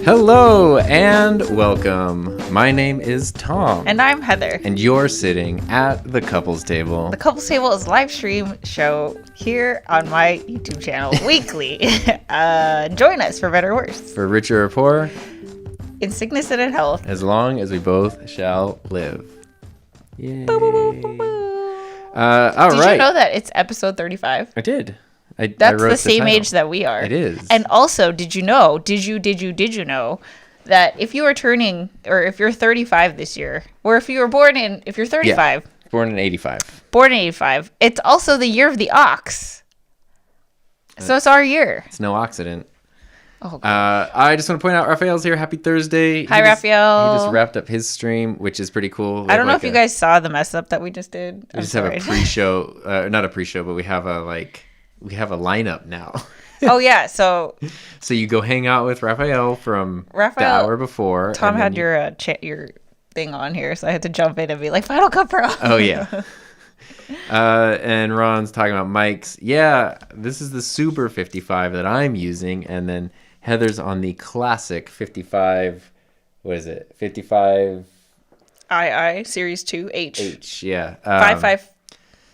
Hello and welcome. My name is Tom. And I'm Heather. And you're sitting at the Couples Table. The Couples Table is a live stream show here on my YouTube channel weekly. Join us for better or worse. For richer or poor. In sickness and in health. As long as we both shall live. Yay. Boo, boo, boo, boo, boo. All Did right. you know that it's episode 35? I did. That's the same age that we are. It is. And also, did you know that if you are turning, or if you're 35 this year, or if you were born in, if you're 35. Yeah, born in 85. Born in 85. It's also the year of the ox. So it's our year. It's no accident. Oh, I just want to point out Raphael's here. Happy Thursday. Hi, Raphael. He just wrapped up his stream, which is pretty cool. I don't know if you guys saw the mess up that we just did. We just have a pre-show, not a pre-show, but we have a lineup now. Oh yeah, so you go hang out with Raphael from the hour before. Tom had your thing on here, so I had to jump in and be like, "Final Cut Pro." Oh yeah. And Ron's talking about mics. Yeah, this is the Super 55 that I'm using, and then Heather's on the classic 55. What is it? 55 II Series 2 H. H. Yeah. 55.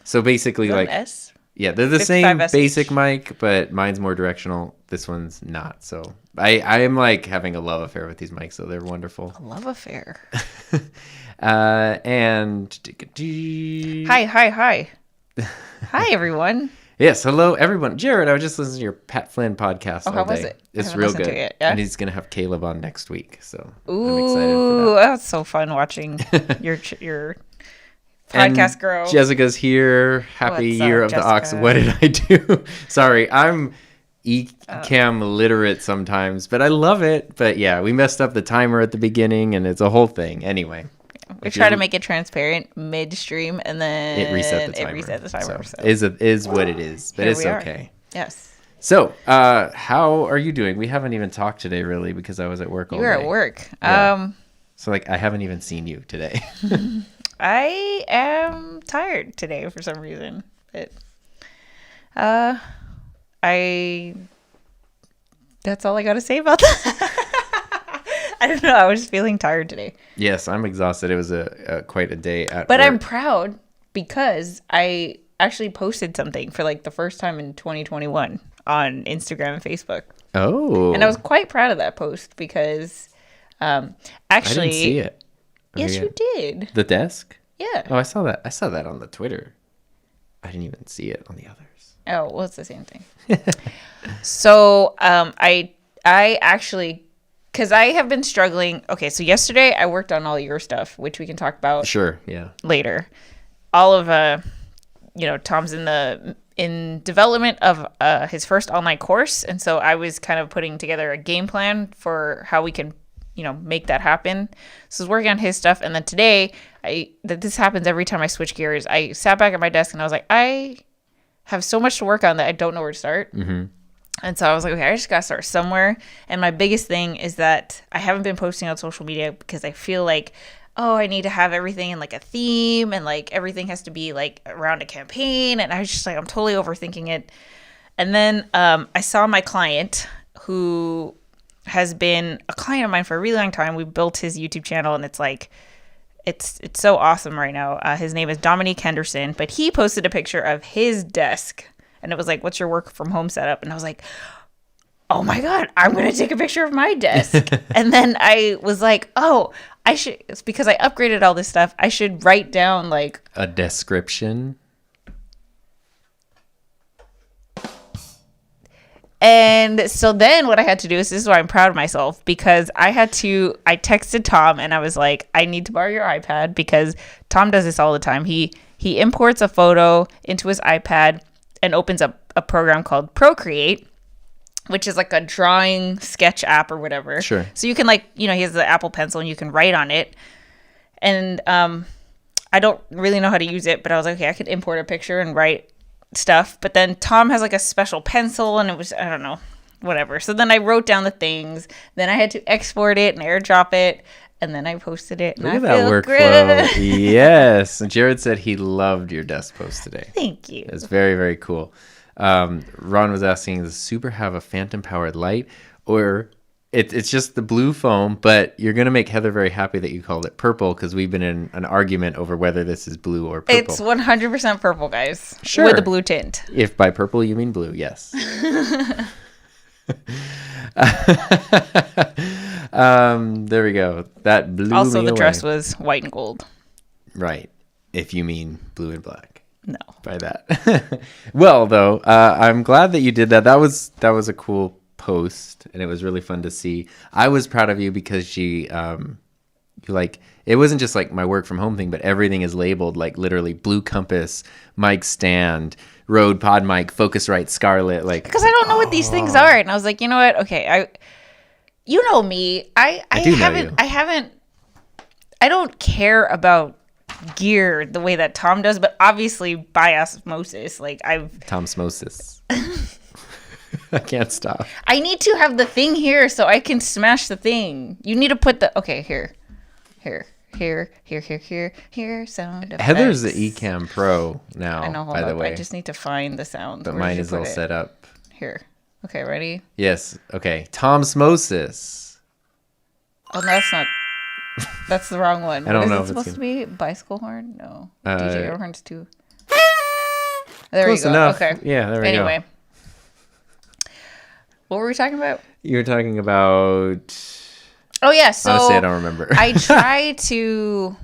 So basically, like S. Yeah, they're the same SH. basic mic, but mine's more directional. This one's not. So I am like having a love affair with these mics, so they're wonderful. A love affair. And Hi. Hi, everyone. Yes, hello everyone. Jared, I was just listening to your Pat Flynn podcast all how day. was it? It's I real haven't listened good. to it, yeah? And he's gonna have Caleb on next week, so Ooh, I'm excited for that. that's so fun watching your podcast girl. Jessica's here. Happy What's up, year of the ox. Jessica? What did I do? Sorry, I'm Ecam literate sometimes, but I love it. But yeah, we messed up the timer at the beginning, and it's a whole thing. Anyway, we try to make it transparent midstream, and then it reset the timer. So. Is what it is, but it's okay. Yes. So, how are you doing? We haven't even talked today, really, because I was at work all day. You were at work. Yeah. So, like, I haven't even seen you today. I am tired today for some reason, but that's all I got to say about that. I don't know. I was feeling tired today. Yes, I'm exhausted. It was quite a day at But work. I'm proud because I actually posted something for like the first time in 2021 on Instagram and Facebook. Oh. And I was quite proud of that post because actually I didn't see it. Yes, you did. The desk? Yeah. Oh, I saw that. I saw that on the Twitter. I didn't even see it on the others. Oh, well, it's the same thing. So, I actually, because I have been struggling. Okay, so yesterday I worked on all your stuff, which we can talk about. Sure, yeah. Later. All of, Tom's in development of his first online course, and so I was kind of putting together a game plan for how we can, make that happen. So I was working on his stuff, and then today, this happens every time I switch gears. I sat back at my desk and I was like, I have so much to work on that I don't know where to start. Mm-hmm. And so I was like, okay, I just got to start somewhere. And my biggest thing is that I haven't been posting on social media because I feel like, I need to have everything in like a theme and like everything has to be like around a campaign. And I was just like, I'm totally overthinking it. And then I saw my client who has been a client of mine for a really long time. We built his YouTube channel and it's like, it's so awesome right now. His name is Dominique Henderson, but he posted a picture of his desk and it was like, what's your work from home setup? And I was like, oh my God, I'm going to take a picture of my desk. And then I was like, I should, it's because I upgraded all this stuff. I should write down like a description. And so then what I had to do is, this is why I'm proud of myself, because I texted Tom and I was like, I need to borrow your iPad because Tom does this all the time. He imports a photo into his iPad and opens up a program called Procreate, which is like a drawing sketch app or whatever. Sure. So you can he has the Apple Pencil and you can write on it. And I don't really know how to use it, but I was like, okay, I could import a picture and write stuff. But then Tom has like a special pencil and it was, I don't know, whatever. So then I wrote down the things. Then I had to export it and airdrop it. And then I posted it. And Look at I that feel workflow. good. Yes. And Jared said he loved your desk post today. Thank you. It's very, very cool. Ron was asking, does Super have a phantom powered light? Or It's just the blue foam, but you're going to make Heather very happy that you called it purple because we've been in an argument over whether this is blue or purple. It's 100% purple, guys. Sure. With a blue tint. If by purple you mean blue, yes. There we go. That blew Also, me the away. dress was white and gold. Right. If you mean blue and black. No. By that. Well, though, I'm glad that you did that. That was a cool post, and it was really fun to see. I was proud of you because you like, it wasn't just like my work from home thing, but everything is labeled like literally blue compass, mic stand, Rode pod mic, Focusrite Scarlett, like, Because I don't know what these things are, and I was like, you know what? Okay, you know me. I don't care about gear the way that Tom does, but obviously by osmosis, like Tomsmosis. I can't stop. I need to have the thing here so I can smash the thing. You need to put the here, sound effects. Heather's the Ecamm Pro now. I know. Hold by the up. way, I just need to find the sound. but Where mine did you is put all it? set up. Here. Okay, ready? Yes. Okay. Tomsmosis. Oh, no, that's not. That's the wrong one. I don't What know is if it it's supposed to be? Bicycle horn? No. Uh, DJ air horns too. There Close you go. enough. Okay. Yeah. There we go. Anyway, what were we talking about? You were talking about. Oh yeah. So Honestly, I don't remember. I try to.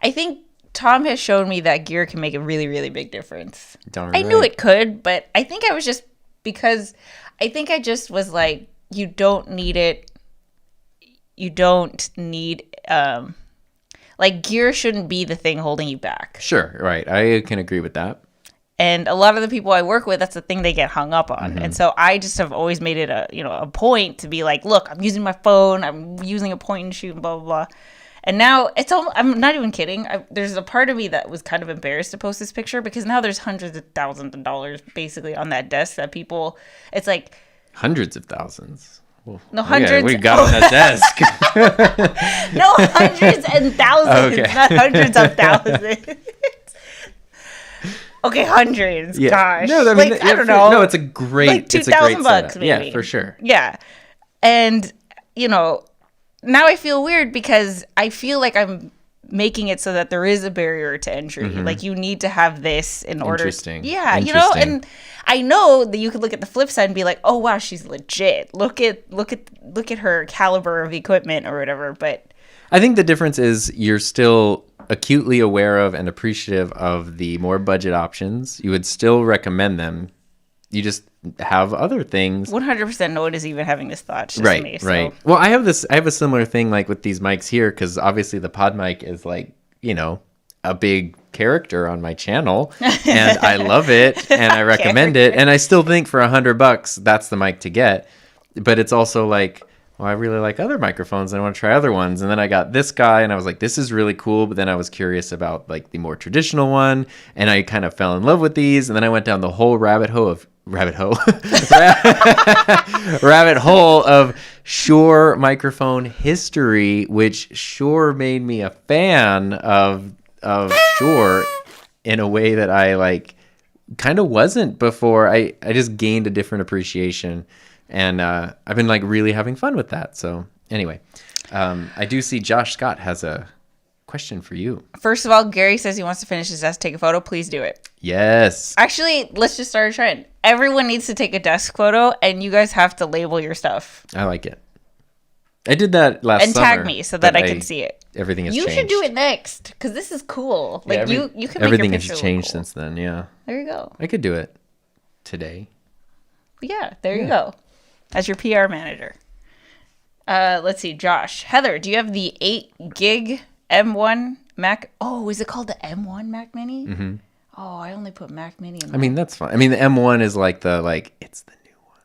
I think Tom has shown me that gear can make a really, really big difference. Darn I knew right. it could, but I think I was just because I think I just was like, you don't need it. You don't need like gear shouldn't be the thing holding you back. Sure. Right. I can agree with that. And a lot of the people I work with, that's the thing they get hung up on. Mm-hmm. And so I just have always made it a point to be like, look, I'm using my phone, I'm using a point and shoot, and blah blah blah. And now I'm not even kidding. There's a part of me that was kind of embarrassed to post this picture because now there's hundreds of thousands of dollars basically on that desk that people. It's like Hundreds of thousands. Well, no hundreds. We got on that desk. No, hundreds and thousands, Okay. not hundreds of thousands. Okay, hundreds. Yeah. Gosh. No, I mean, like, I don't know. No, it's a great. Like it's a great $2,000 setup. maybe. Yeah, for sure. Yeah. And, now I feel weird because I feel like I'm making it so that there is a barrier to entry. Mm-hmm. Like you need to have this in order. Interesting. Yeah, Interesting. and I know that you could look at the flip side and be like, "Oh wow, she's legit. Look at her caliber of equipment or whatever." But I think the difference is you're still acutely aware of and appreciative of the more budget options. You would still recommend them. You just have other things. 100% no one is even having this thought. It's just Right, me, so. right. Well, I have a similar thing like with these mics here because obviously the pod mic is like, a big character on my channel and I love it and I recommend it. And I still think for $100, that's the mic to get. But it's also like, well, I really like other microphones and I want to try other ones. And then I got this guy and I was like, this is really cool. But then I was curious about like the more traditional one. And I kind of fell in love with these. And then I went down the whole rabbit hole of Shure microphone history, which Shure made me a fan of Shure in a way that I like kind of wasn't before. I just gained a different appreciation. And I've been like really having fun with that. So anyway, I do see Josh Scott has a question for you. First of all, Gary says he wants to finish his desk, take a photo. Please do it. Yes. Actually, let's just start a trend. Everyone needs to take a desk photo, and you guys have to label your stuff. I like it. I did that last and summer. tag me so that I can see it. Everything has you changed. should do it next because this is cool. Like you can make everything your has picture changed look cool. since then. Yeah, There you go. I could do it today. Yeah, there you go. As your PR manager. Let's see, Josh. Heather, do you have the 8 gig M1 Mac? Oh, is it called the M1 Mac Mini? Mm-hmm. Oh, I only put Mac Mini in I mean, that's fine. I mean, the M1 is like it's the new one.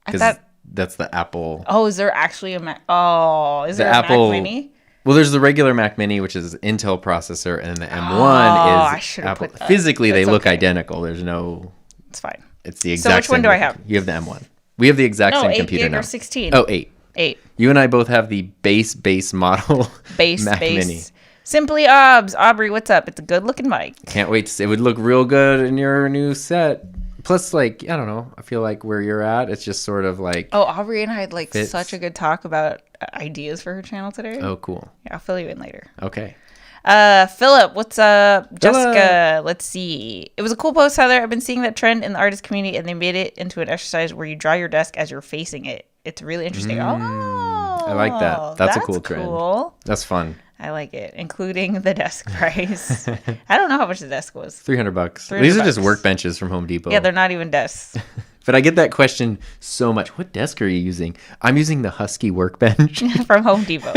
I thought. That's the Apple. Oh, is there actually a Mac? Oh, is there a Apple, Mac Mini? Well, there's the regular Mac Mini, which is Intel processor, and then the M1 I is should've Apple. put that. Physically, they That's look okay. identical. There's no. It's fine. It's the exact. So which one same do I look. have? You have the M1. We have the exact No, same 8 computer gig now. or 16? Oh, 8. 8. You and I both have the base model Mac Mini. Simply Aubrey, what's up? It's a good looking mic. Can't wait to see. It would look real good in your new set. Plus, like, I don't know. I feel like where you're at, it's just sort of like. Oh, Aubrey and I had like fits. such a good talk about ideas for her channel today. Oh, cool. Yeah, I'll fill you in later. Okay. Philip, what's up? Phillip. Jessica, let's see. It was a cool post, Heather. I've been seeing that trend in the artist community, and they made it into an exercise where you draw your desk as you're facing it. It's really interesting. I like that. That's a cool trend. That's fun. I like it, including the desk price. I don't know how much the desk was. $300. These are just workbenches from Home Depot. Yeah, they're not even desks. But I get that question so much. What desk are you using? I'm using the Husky workbench. From Home Depot.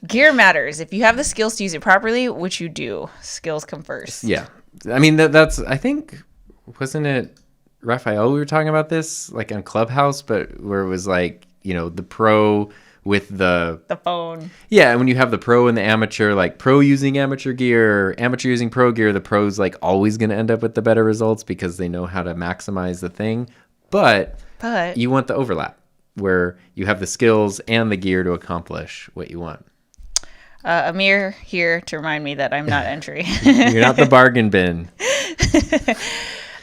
Gear matters. If you have the skills to use it properly, which you do, skills come first. Yeah. I mean, that's, I think, wasn't it Raphael we were talking about this? Like on Clubhouse, but where it was like, you know, the pro with the phone. Yeah, when you have the pro and the amateur, like pro using amateur gear, amateur using pro gear, the pro's like always going to end up with the better results because they know how to maximize the thing. But you want the overlap where you have the skills and the gear to accomplish what you want. Amir here to remind me that I'm not entry. You're not the bargain bin.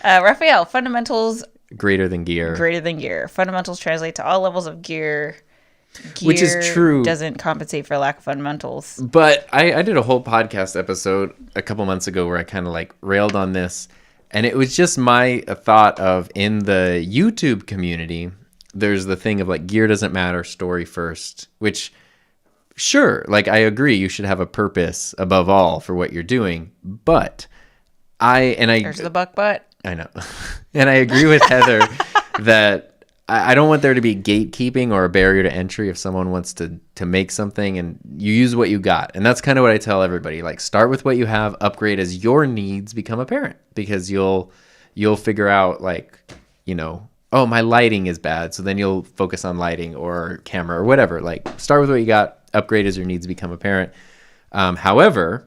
Raphael, fundamentals greater than gear. Greater than gear. Fundamentals translate to all levels of gear. Which is true. Doesn't compensate for lack of fundamentals. But I did a whole podcast episode a couple months ago where I kind of like railed on this. And it was just my thought of in the YouTube community, there's the thing of like gear doesn't matter, story first, which sure, like I agree you should have a purpose above all for what you're doing. But there's the buck butt. I know. And I agree with Heather that I don't want there to be gatekeeping or a barrier to entry if someone wants to make something and you use what you got. And that's kind of what I tell everybody. Like start with what you have, upgrade as your needs become apparent because you'll figure out like, you know, oh, my lighting is bad. So then you'll focus on lighting or camera or whatever. Like start with what you got, upgrade as your needs become apparent. However,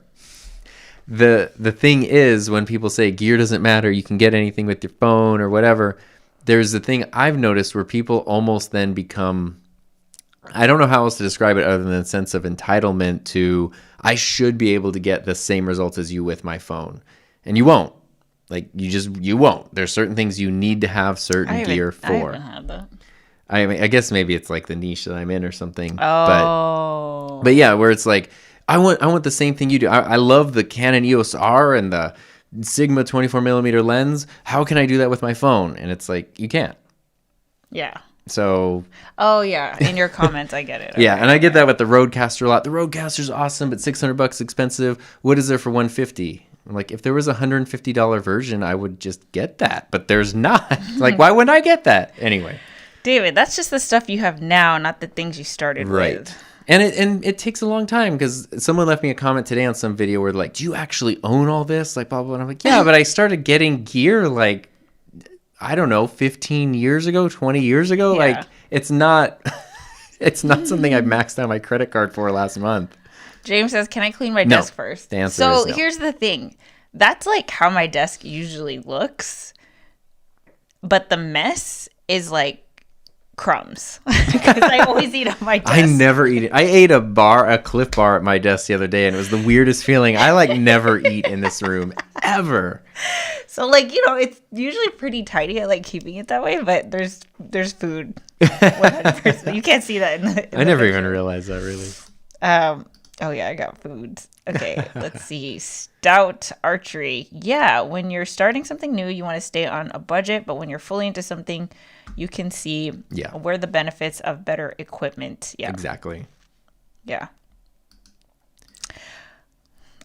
the thing is when people say gear doesn't matter, you can get anything with your phone or whatever. There's the thing I've noticed where people almost then become, I don't know how else to describe it other than the sense of entitlement to, I should be able to get the same results as you with my phone. And you won't. Like, you won't. There's certain things you need to have certain gear for. I haven't had that. I mean, I guess maybe it's like the niche that I'm in or something. Oh. But yeah, where it's like, I want the same thing you do. I love the Canon EOS R and the Sigma 24mm lens. How can I do that with my phone? And it's like, you can't. Yeah. So. Oh yeah, in your comments, I get it. Yeah, and I get that with the Rodecaster a lot. The Rodecaster's awesome, but $600 expensive. What is there for $150? I'm like, if there was a $150 version, I would just get that. But there's not. Like, why wouldn't I get that anyway? David, that's just the stuff you have now, not the things you started with. And it takes a long time because someone left me a comment today on some video where they're like, do you actually own all this? Like, blah, blah, blah. And I'm like, yeah, but I started getting gear like, I don't know, 15 years ago, 20 years ago. Yeah. Like, it's not something I maxed out my credit card for last month. James says, can I clean my desk first? The answer is no. Here's the thing. That's like how my desk usually looks. But the mess is like crumbs because I always eat on my desk. I never eat it. I ate a Cliff Bar at my desk the other day and it was the weirdest feeling. I like never eat in this room ever. So like, you know, it's usually pretty tidy. I like keeping it that way, but there's food. 100%. You can't see that in I never even realized that really. Oh yeah, I got food. Okay, let's see. Stout archery. Yeah, when you're starting something new, you want to stay on a budget, but when you're fully into something, you can see where the benefits of better equipment. Yeah. Exactly. Yeah.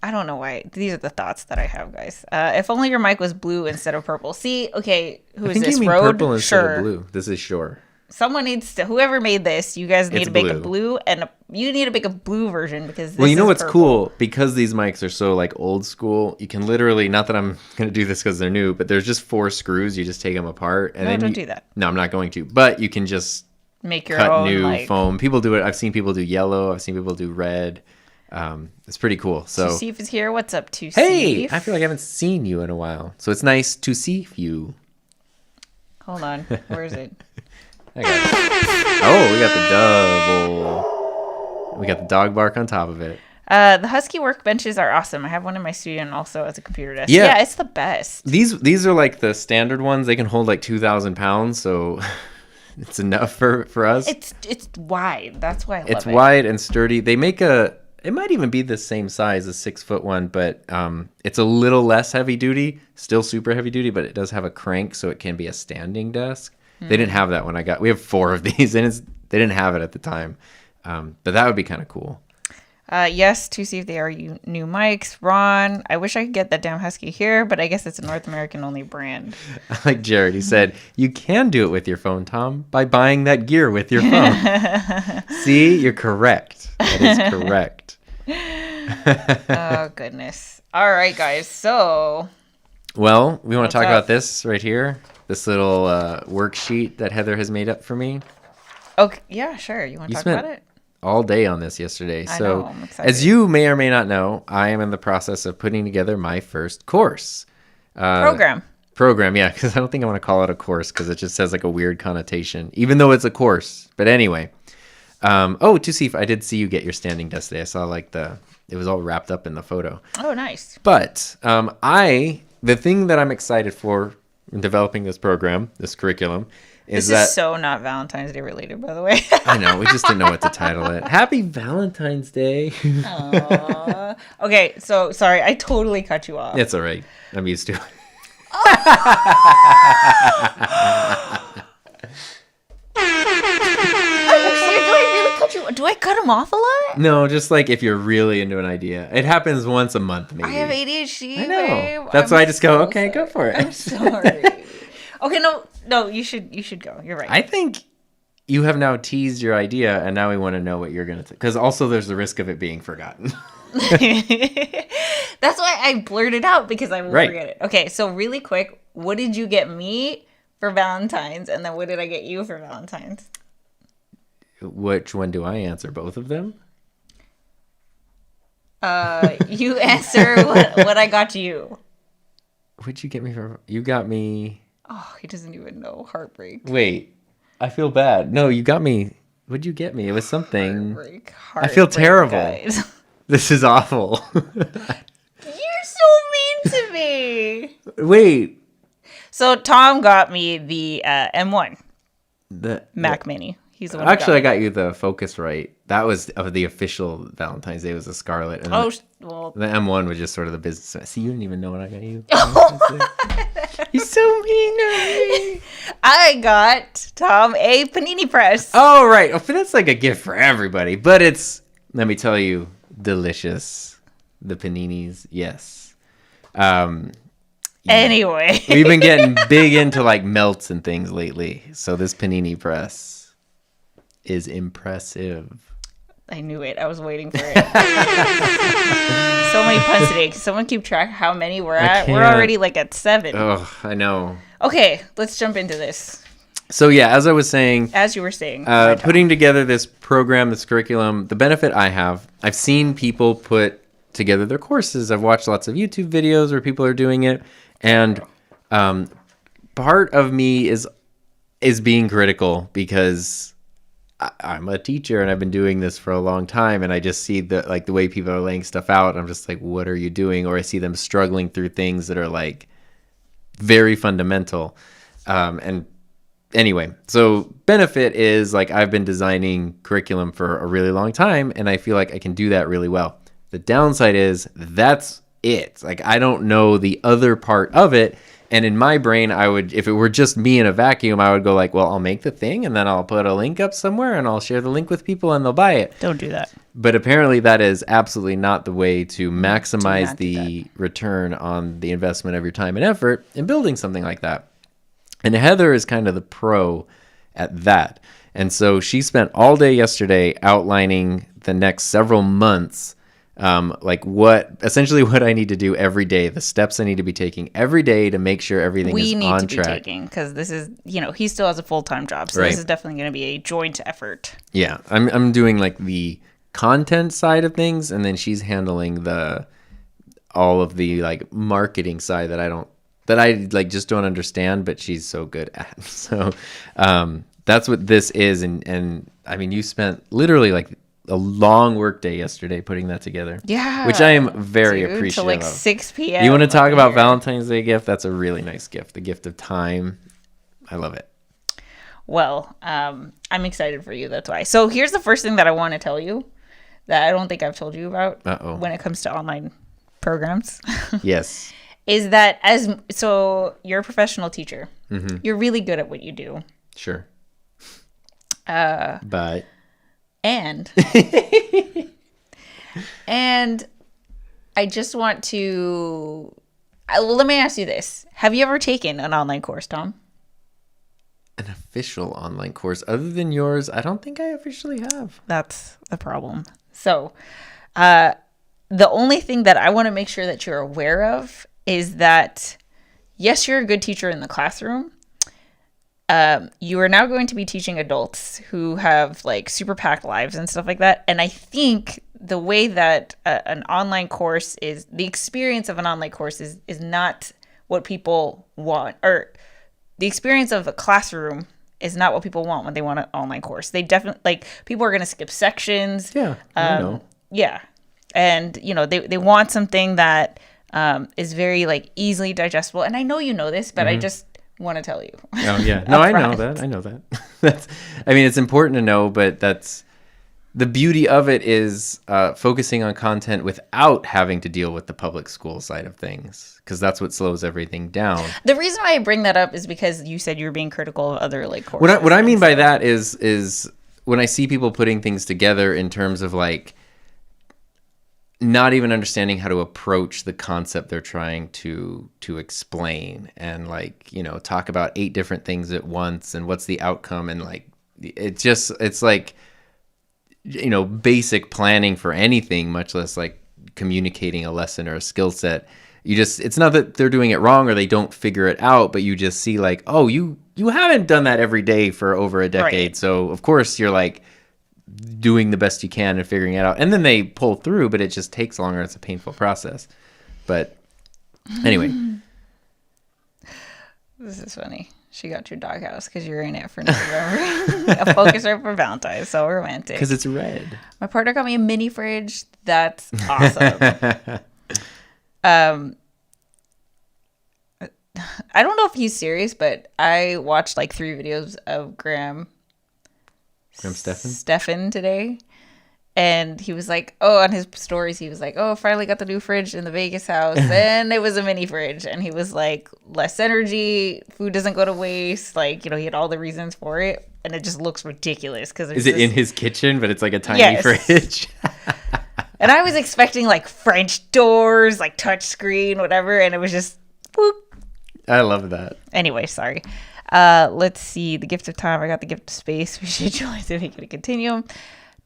I don't know why. These are the thoughts that I have, guys. If only your mic was blue instead of purple. See, okay, who is this? You mean Rode? Purple instead of blue. This is Shure. Someone needs to, whoever made this, you guys need to make a blue and you need to make a blue version because this well, you know what's purple. cool? Because these mics are so like old school, you can literally, not that I'm going to do this because they're new, but there's just 4 screws. You just take them apart. And then don't do that. No, I'm not going to. But you can just make your cut own new foam. People do it. I've seen people do yellow. I've seen people do red. It's pretty cool. So Tusif is here. What's up, Tusif? Hey, I feel like I haven't seen you in a while. So it's nice to see you. Hold on. Where is it? Oh, we got the double. We got the dog bark on top of it. The Husky workbenches are awesome. I have one in my studio and also as a computer desk. Yeah. Yeah, it's the best. These are like the standard ones. They can hold like 2,000 pounds, so it's enough for us. It's wide. That's why I love it. It's wide and sturdy. They make it might even be the same size as 6-foot one, but it's a little less heavy duty. Still super heavy duty, but it does have a crank, so it can be a standing desk. They didn't have that when I got. We have 4 of these, and they didn't have it at the time. But that would be kind of cool. Yes, to see if they are new mics. Ron, I wish I could get that damn Husky here, but I guess it's a North American only brand. Like Jared, he said, you can do it with your phone, Tom, by buying that gear with your phone. See, you're correct. That is correct. Oh, goodness. All right, guys. So. Well, we want to talk about this right here. This little worksheet that Heather has made up for me. Okay, yeah, sure. You want to talk about it? All day on this yesterday. I So, know, I'm excited. as you may or may not know, I am in the process of putting together my first course. Program, yeah, because I don't think I want to call it a course because it just has like a weird connotation, even though it's a course. But anyway. Tusif, I did see you get your standing desk today. I saw like it was all wrapped up in the photo. Oh, nice. But the thing that I'm excited for in developing this program, this curriculum, This is so not Valentine's Day related, by the way. I know, we just didn't know what to title it. Happy Valentine's Day. Aww. Okay, so sorry, I totally cut you off. It's all right. I'm used to it. Do I cut him off a lot? No, just like if you're really into an idea. It happens once a month, maybe. I have ADHD, I know. babe. That's why I just go, okay, sorry. go for it. I'm sorry. Okay, no, you should go. You're right. I think you have now teased your idea, and now we want to know what you're going to... Because also there's the risk of it being forgotten. That's why I blurted out, because I will forget it. Okay, so really quick, what did you get me for Valentine's, and then what did I get you for Valentine's? Which one do I answer? Both of them? You answer what I got you. What'd you get me for... You got me... Oh, he doesn't even know. Heartbreak. Wait, I feel bad. No, you got me... What'd you get me? It was something... Heartbreak, I feel terrible. Guys. This is awful. You're so mean to me. Wait. So Tom got me the M1 The Mac Mini. He's the one. Actually, I got you the Focusrite. That was of the official Valentine's Day. It was the Scarlet. And well. the M1 was just sort of the business. See, you didn't even know what I got you. Oh. You're so mean to me. I got Tom a panini press. Oh, right. Oh, but that's like a gift for everybody. But it's, let me tell you, delicious. The paninis, yes. Anyway. We've been getting big into like melts and things lately. So this panini press is impressive. I knew it. I was waiting for it. So many puns today. Can someone keep track how many we're at? We're already like at 7. Oh, I know. Okay, let's jump into this. So yeah, as I was saying, as you were saying, putting together this program, this curriculum, the benefit I've seen people put together their courses. I've watched lots of YouTube videos where people are doing it, and part of me is being critical because I'm a teacher and I've been doing this for a long time, and I just see the way people are laying stuff out. I'm just like, what are you doing? Or I see them struggling through things that are like very fundamental. And anyway, so benefit is like I've been designing curriculum for a really long time, and I feel like I can do that really well. The downside is that's it. Like I don't know the other part of it. And in my brain, I would, if it were just me in a vacuum, I would go like, well, I'll make the thing and then I'll put a link up somewhere and I'll share the link with people and they'll buy it. Don't do that. But apparently that is absolutely not the way to maximize the return on the investment of your time and effort in building something like that. And Heather is kind of the pro at that. And so she spent all day yesterday outlining the next several months, like essentially what I need to do every day, the steps I need to be taking every day to make sure everything is on track. We need to be taking, because this is, he still has a full-time job. So This is definitely going to be a joint effort. Yeah. I'm doing like the content side of things, and then she's handling all of the like marketing side that I like just don't understand, but she's so good at. So that's what this is. And I mean, you spent literally like a long work day yesterday putting that together. Yeah. Which I am very dude, appreciative till like of. 6 p.m. You want to talk about here. Valentine's Day gift? That's a really nice gift. The gift of time. I love it. Well, I'm excited for you. That's why. So here's the first thing that I want to tell you that I don't think I've told you about when it comes to online programs. Yes. Is that so you're a professional teacher. Mm-hmm. You're really good at what you do. Sure. But. And I just want to, well, let me ask you this. Have you ever taken an online course, Tom? An official online course other than yours? I don't think I officially have. That's the problem. So, the only thing that I want to make sure that you're aware of is that, yes, you're a good teacher in the classroom. You are now going to be teaching adults who have like super packed lives and stuff like that. And I think the way that an online course is, the experience of an online course is not what people want, or the experience of a classroom is not what people want when they want an online course. They definitely, like, people are going to skip sections. Yeah, I know. Yeah. And, you know, they want something that is very, like, easily digestible. And I know you know this, but I just want to tell you. Oh, yeah. No, I know that. I know that. I mean, it's important to know, but that's the beauty of it is focusing on content without having to deal with the public school side of things, because that's what slows everything down. The reason why I bring that up is because you said you were being critical of other like courses. What I mean by that is when I see people putting things together in terms of like not even understanding how to approach the concept they're trying to explain, and like, you know, talk about 8 different things at once and what's the outcome, and like it's like, you know, basic planning for anything, much less like communicating a lesson or a skill set. It's not that they're doing it wrong or they don't figure it out, but you just see like, oh, you haven't done that every day for over a decade. Right. So of course you're like doing the best you can and figuring it out. And then they pull through, but it just takes longer. It's a painful process. But anyway. This is funny. She got your doghouse because you're in it for November. A focuser for Valentine. So romantic. Because it's red. My partner got me a mini fridge. That's awesome. I don't know if he's serious, but I watched like 3 videos of Graham Stefan today. And he was like, oh, on his stories, he was like, oh, finally got the new fridge in the Vegas house. And it was a mini fridge. And he was like, less energy, food doesn't go to waste. Like, you know, he had all the reasons for it. And it just looks ridiculous. Is it in his kitchen, but it's like a tiny fridge? And I was expecting like French doors, like touch screen, whatever. And it was just, whoop. I love that. Anyway, sorry. Let's see. The gift of time. I got the gift of space. We should join to make it a continuum.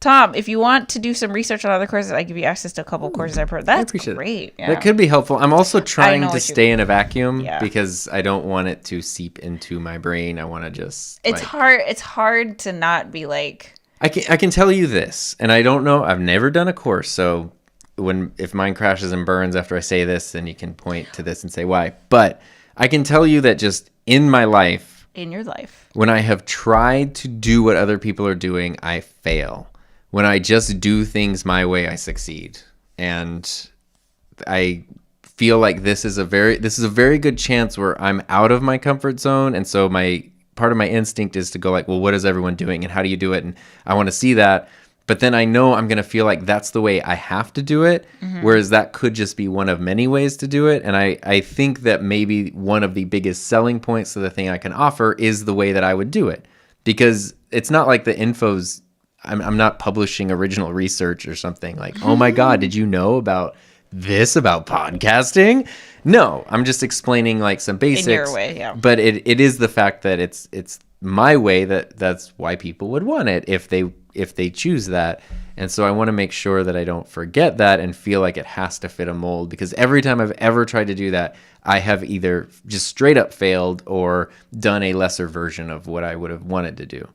Tom, if you want to do some research on other courses, I give you access to a couple of courses I've heard. That's great. Yeah. That could be helpful. I'm also trying to stay in a vacuum because I don't want it to seep into my brain. I want to just... It's hard. It's hard to not be like... I can tell you this, and I don't know. I've never done a course, so if mine crashes and burns after I say this, then you can point to this and say why. But I can tell you that just in my life... In your life. When I have tried to do what other people are doing, I fail. When I just do things my way, I succeed. And I feel like this is a very good chance where I'm out of my comfort zone. And so part of my instinct is to go like, well, what is everyone doing and how do you do it? And I want to see that. But then I know I'm going to feel like that's the way I have to do it. Mm-hmm. Whereas that could just be one of many ways to do it. And I think that maybe one of the biggest selling points of the thing I can offer is the way that I would do it. Because it's not like the info's... I'm not publishing original research or something like, oh my God, did you know about this about podcasting? No, I'm just explaining like some basics. In your way, yeah. But it is the fact that it's my way that's why people would want it if they choose that. And so I want to make sure that I don't forget that and feel like it has to fit a mold, because every time I've ever tried to do that, I have either just straight up failed or done a lesser version of what I would have wanted to do.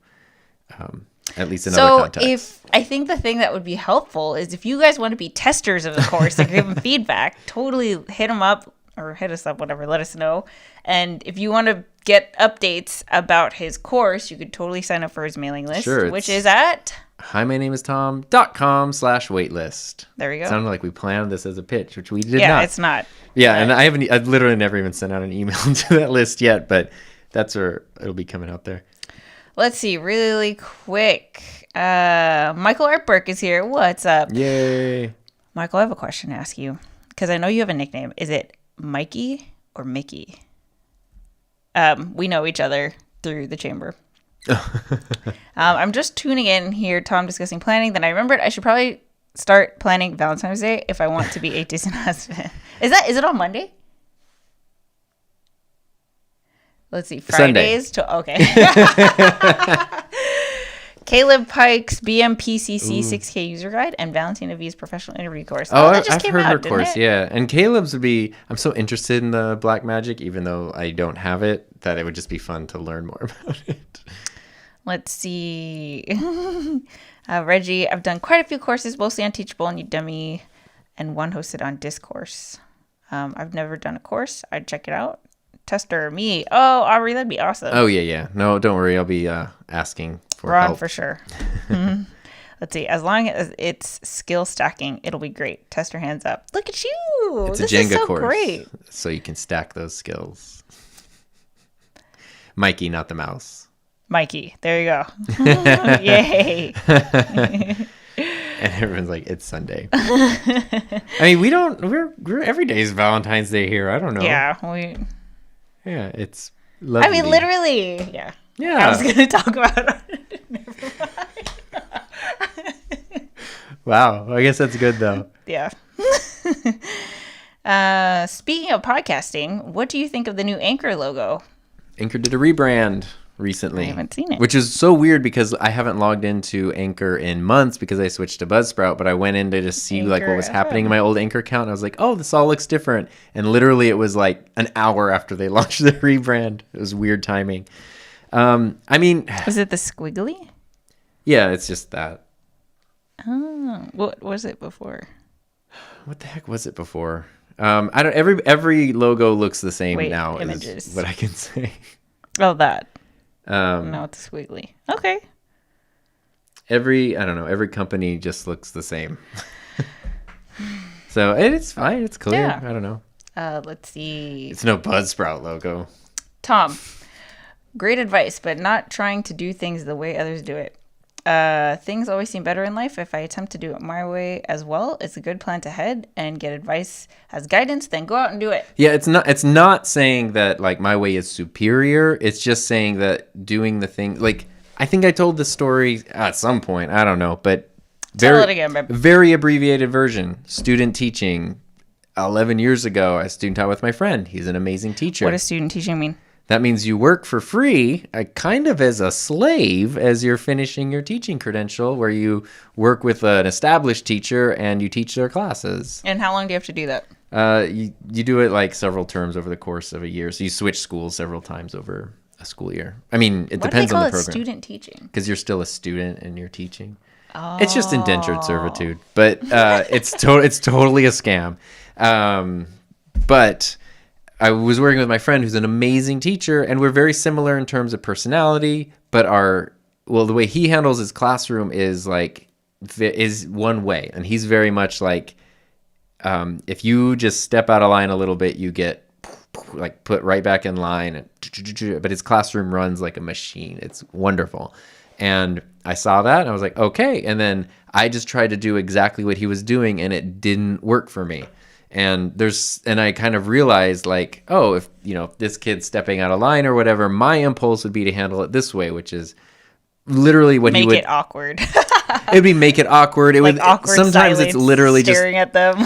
At least in other contexts. I think the thing that would be helpful is if you guys want to be testers of the course and give them feedback, totally hit them up or hit us up, whatever, let us know. And if you want to get updates about his course, you could totally sign up for his mailing list, which is at hi, my name is Tom.com/waitlist. There we go. Sounded like we planned this as a pitch, which we did not. Yeah, it's not. Yeah, and I've literally never even sent out an email to that list yet, but that's where it'll be coming out there. Let's see, really quick. Michael Artberg is here. What's up? Yay. Michael, I have a question to ask you, because I know you have a nickname. Is it Mikey or Mickey? We know each other through the chamber. I'm just tuning in here, Tom discussing planning. Then I remembered I should probably start planning Valentine's Day if I want to be a decent husband. Is it on Monday? Let's see. Fridays okay. Caleb Pike's BMPCC 6K user guide and Valentine V's professional interview course. Oh, that just I've came heard out, her didn't course, it? yeah. And Caleb's I'm so interested in the black magic, even though I don't have it, that it would just be fun to learn more about it. Let's see. Reggie, I've done quite a few courses, mostly on Teachable and Udemy, and one hosted on Discourse. I've never done a course. I'd check it out. Tester, me. Oh, Aubrey, that'd be awesome. Oh, yeah. No, don't worry. I'll be asking for Ron, help. for sure. Let's see. As long as it's skill stacking, it'll be great. Tester hands up. Look at you. It's this a Jenga is so course, great. so you can stack those skills. Mikey, not the mouse. Mikey, there you go. Yay. And everyone's like, it's Sunday. I mean, we're every day is Valentine's Day here. I don't know. Yeah, It's lovely. I mean, literally. Yeah. Yeah. I was gonna talk about it. Wow. I guess that's good though. Yeah. Speaking of podcasting, what do you think of the new Anchor logo? Anchor did a rebrand recently. I haven't seen it. Which is so weird because I haven't logged into Anchor in months because I switched to Buzzsprout, but I went in to just see like what was happening in my old Anchor account. And I was like, oh, this all looks different. And literally it was like an hour after they launched the rebrand. It was weird timing. I mean, was it the squiggly? Yeah, it's just that. Oh, what was it before? What the heck was it before? I don't. Every logo looks the same now. Images. Is what I can say. Oh, that. No, it's squiggly. Okay. I don't know. Every company just looks the same. So it's fine. It's clear. Yeah. I don't know. Let's see. It's no Buzzsprout logo. Tom, great advice, but not trying to do things the way others do it. Things always seem better in life if I attempt to do it my way as well. It's a good plan to head and get advice as guidance, then go out and do it. Yeah, it's not saying that like my way is superior. It's just saying that doing the thing, like I think I told this story at some point. I don't know, but Tell it again, babe. Very abbreviated version. Student teaching. 11 years ago, I student taught with my friend. He's an amazing teacher. What does student teaching mean? That means you work for free, kind of as a slave, as you're finishing your teaching credential, where you work with an established teacher and you teach their classes. And how long do you have to do that? You do it like several terms over the course of a year. So you switch schools several times over a school year. I mean, it depends on the program. Why do they call it student teaching? Because you're still a student and you're teaching. Oh. It's just indentured servitude, but it's totally a scam. But I was working with my friend who's an amazing teacher, and we're very similar in terms of personality, but the way he handles his classroom is one way. And he's very much like, if you just step out of line a little bit, you get like put right back in line, but his classroom runs like a machine. It's wonderful. And I saw that and I was like, okay. And then I just tried to do exactly what he was doing, and it didn't work for me. And I kind of realized like, oh, if this kid's stepping out of line or whatever, my impulse would be to handle it this way, which is literally what he would make it awkward. It'd be make it awkward. It like would awkward sometimes it's literally staring just at them.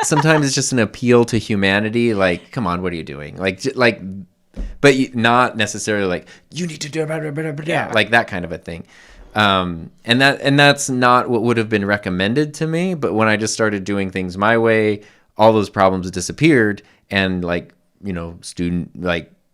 sometimes it's just an appeal to humanity. Like, come on, what are you doing? But not necessarily like you need to do like that kind of a thing. And that's not what would have been recommended to me. But when I just started doing things my way, all those problems disappeared, and student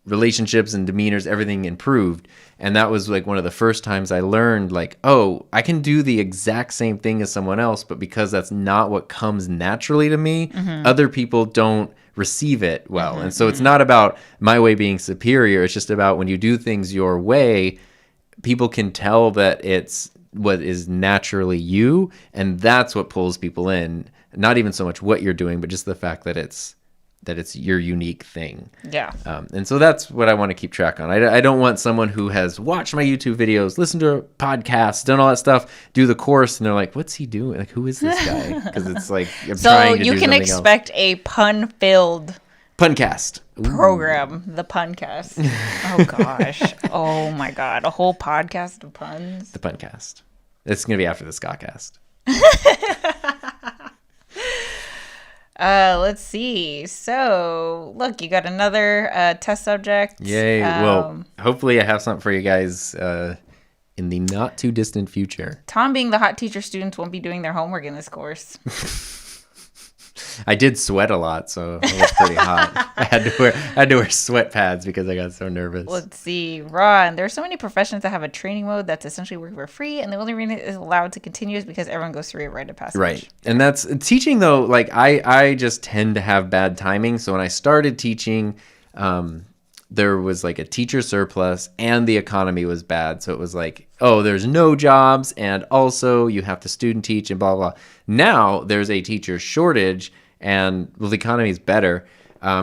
relationships and demeanors, everything improved. And that was like one of the first times I learned like, oh, I can do the exact same thing as someone else, but because that's not what comes naturally to me, other people don't receive it well. And so it's not about my way being superior. It's just about when you do things your way, people can tell that it's what is naturally you, and that's what pulls people in. Not even so much what you're doing, but just the fact that it's your unique thing. Yeah. And so that's what I want to keep track on. I don't want someone who has watched my YouTube videos, listened to podcasts, done all that stuff, do the course, and they're like, what's he doing? Like, who is this guy? Because it's like, I'm So trying to you do can something expect a pun-filled Puncast. program, the Puncast. Oh gosh. Oh my god. A whole podcast of puns. The Puncast. It's going to be after the Scottcast. Let's see. So, look, you got another test subject. Yay. Well, hopefully I have something for you guys in the not too distant future. Tom, being the hot teacher, students won't be doing their homework in this course. I did sweat a lot, so it was pretty hot. I had to wear sweat pads because I got so nervous. Let's see. Ron, there are so many professions that have a training mode that's essentially working for free, and the only reason it is allowed to continue is because everyone goes through a rite of passage. Right. And that's teaching, though. Like, I just tend to have bad timing. So when I started teaching, there was like a teacher surplus and the economy was bad. So it was like, oh, there's no jobs, and also you have to student teach and blah, blah. Now there's a teacher shortage, and well, the economy is better,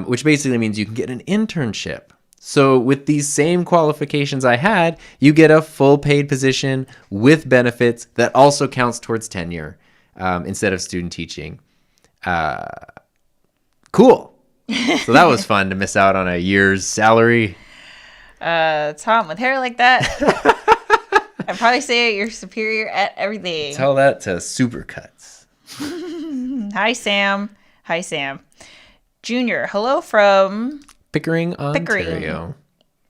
which basically means you can get an internship. So with these same qualifications I had, you get a full paid position with benefits that also counts towards tenure instead of student teaching. Cool. So that was fun to miss out on a year's salary. Tom, with hair like that, I'd probably say you're superior at everything. Tell that to Supercuts. Hi, Sam. Hi, Sam. Junior, hello from Pickering, Ontario.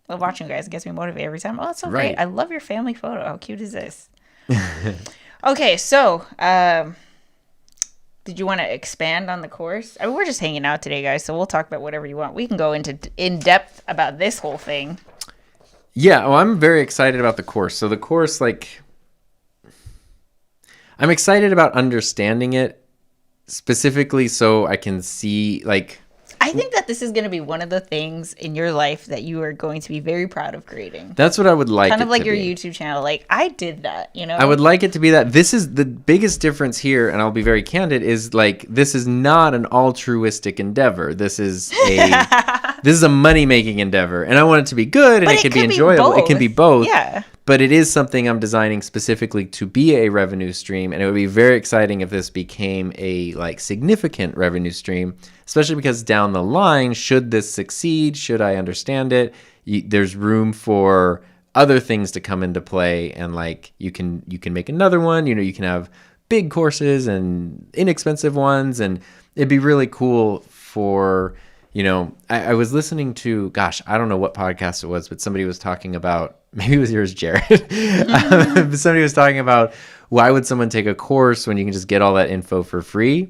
Love watching you guys. It gets me motivated every time. Oh, that's so Right. great. I love your family photo. How cute is this? Okay, so did you want to expand on the course? I mean, we're just hanging out today, guys, so we'll talk about whatever you want. We can go into in depth about this whole thing. Yeah, well, I'm very excited about the course. So the course, like, I'm excited about understanding it specifically so I can see, like... I think that this is going to be one of the things in your life that you are going to be very proud of creating. That's what I would like. Kind of it like to your be. YouTube channel. Like, I did that, you know? I would like it to be that. This is the biggest difference here, and I'll be very candid, is like, this is not an altruistic endeavor. This is a money-making endeavor, and I want it to be good, and But it can be enjoyable. It can be both. Yeah. But it is something I'm designing specifically to be a revenue stream, and it would be very exciting if this became a like significant revenue stream, especially because down the line, should this succeed, should I understand it, there's room for other things to come into play, and like you can make another one. You know, you can have big courses and inexpensive ones, and it'd be really cool for, you know, I was listening to, gosh, I don't know what podcast it was, but somebody was talking about, maybe it was yours, Jared. Somebody was talking about, why would someone take a course when you can just get all that info for free?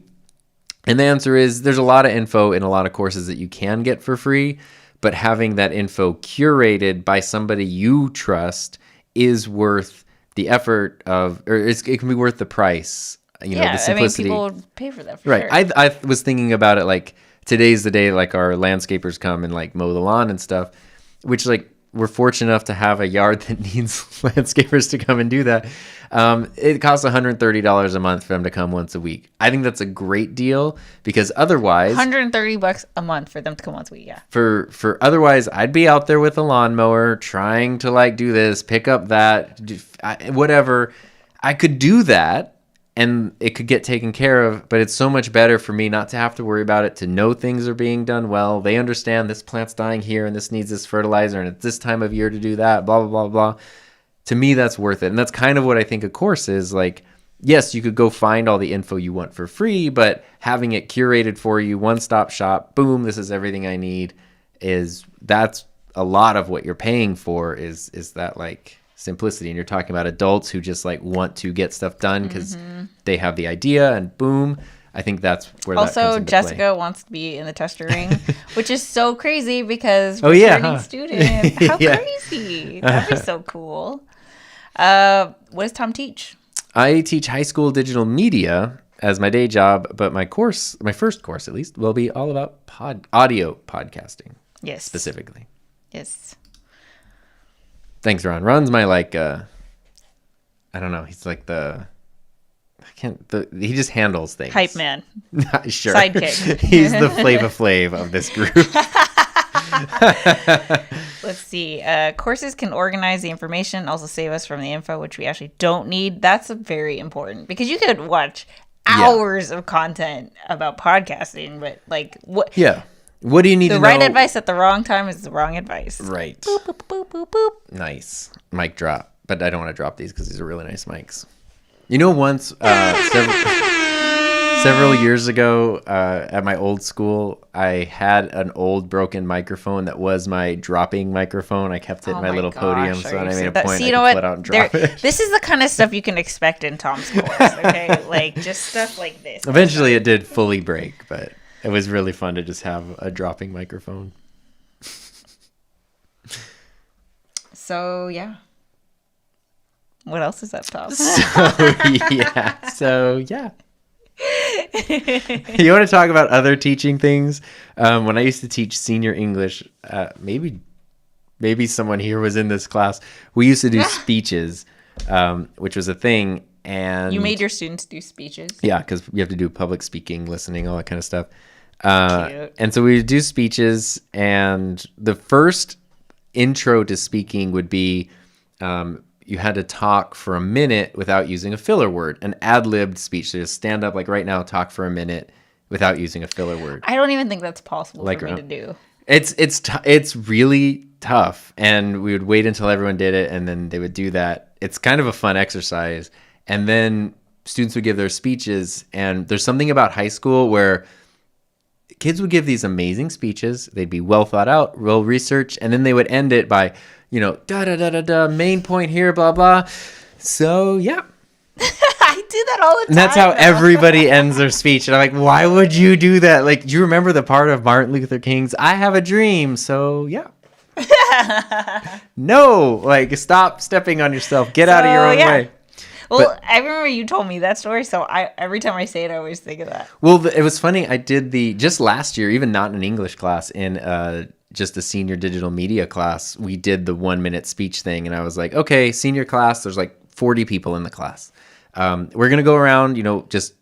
And the answer is, there's a lot of info in a lot of courses that you can get for free, but having that info curated by somebody you trust is worth the effort of, or it can be worth the price. You know, the simplicity. I mean, people would pay for that for right. sure. I was thinking about it like, today's the day like our landscapers come and like mow the lawn and stuff, which like we're fortunate enough to have a yard that needs landscapers to come and do that. It costs $130 a month for them to come once a week. I think that's a great deal because otherwise $130 a month for them to come once a week. Yeah. For otherwise I'd be out there with a lawnmower trying to like do this, pick up that, whatever. I could do that. And it could get taken care of, but it's so much better for me not to have to worry about it, to know things are being done well. They understand this plant's dying here and this needs this fertilizer and it's this time of year to do that, blah, blah, blah, blah. To me, that's worth it. And that's kind of what I think a course is. Like, yes, you could go find all the info you want for free, but having it curated for you, one-stop shop, boom, this is everything I need, that's a lot of what you're paying for is that like simplicity. And you're talking about adults who just like want to get stuff done because they have the idea and boom. I think that's where that comes into Jessica play. wants to be in the tester ring, which is so crazy because student. How crazy. That'd be so cool. What does Tom teach? I teach high school digital media as my day job, but my first course at least, will be all about audio podcasting. Yes. Specifically. Yes. Thanks, Ron. Ron's my like I don't know. He's like he just handles things. Hype man. Sure. Sidekick. He's the Flava Flav of this group. Let's see. Courses can organize the information, also save us from the info, which we actually don't need. That's very important because you could watch hours of content about podcasting, but like what? Yeah. What do you need to know? The right advice at the wrong time is the wrong advice. Right. Boop, boop, boop, boop, boop. Nice. Mic drop. But I don't want to drop these because these are really nice mics. You know, once several years ago at my old school, I had an old broken microphone that was my dropping microphone. I kept it in my little podium, so I made a point I could pull it out and drop it. This is the kind of stuff you can expect in Tom's course, okay? Like, just stuff like this. Eventually, it did fully break, but it was really fun to just have a dropping microphone. So, yeah. What else is up, Tom? So, yeah. You want to talk about other teaching things? When I used to teach senior English, maybe someone here was in this class. We used to do speeches, which was a thing. And you made your students do speeches? Yeah, because you have to do public speaking, listening, all that kind of stuff. Cute. And so we would do speeches, and the first intro to speaking would be you had to talk for a minute without using a filler word, an ad-libbed speech. So just stand up like right now, talk for a minute without using a filler word. I don't even think that's possible for me to do. It's really tough, and we would wait until everyone did it, and then they would do that. It's kind of a fun exercise, and then students would give their speeches, and there's something about high school where kids would give these amazing speeches. They'd be well thought out, well researched, and then they would end it by, main point here, blah, blah. So, yeah. I do that all the time. And that's how everybody ends their speech. And I'm like, why would you do that? Like, do you remember the part of Martin Luther King's I have a dream? So, yeah. No, like, stop stepping on yourself. Get out of your own way. Well, I remember you told me that story, so every time I say it, I always think of that. Well, it was funny. I did just last year, even not in an English class, in just a senior digital media class, we did the 1-minute speech thing. And I was like, okay, senior class, there's like 40 people in the class. We're going to go around, just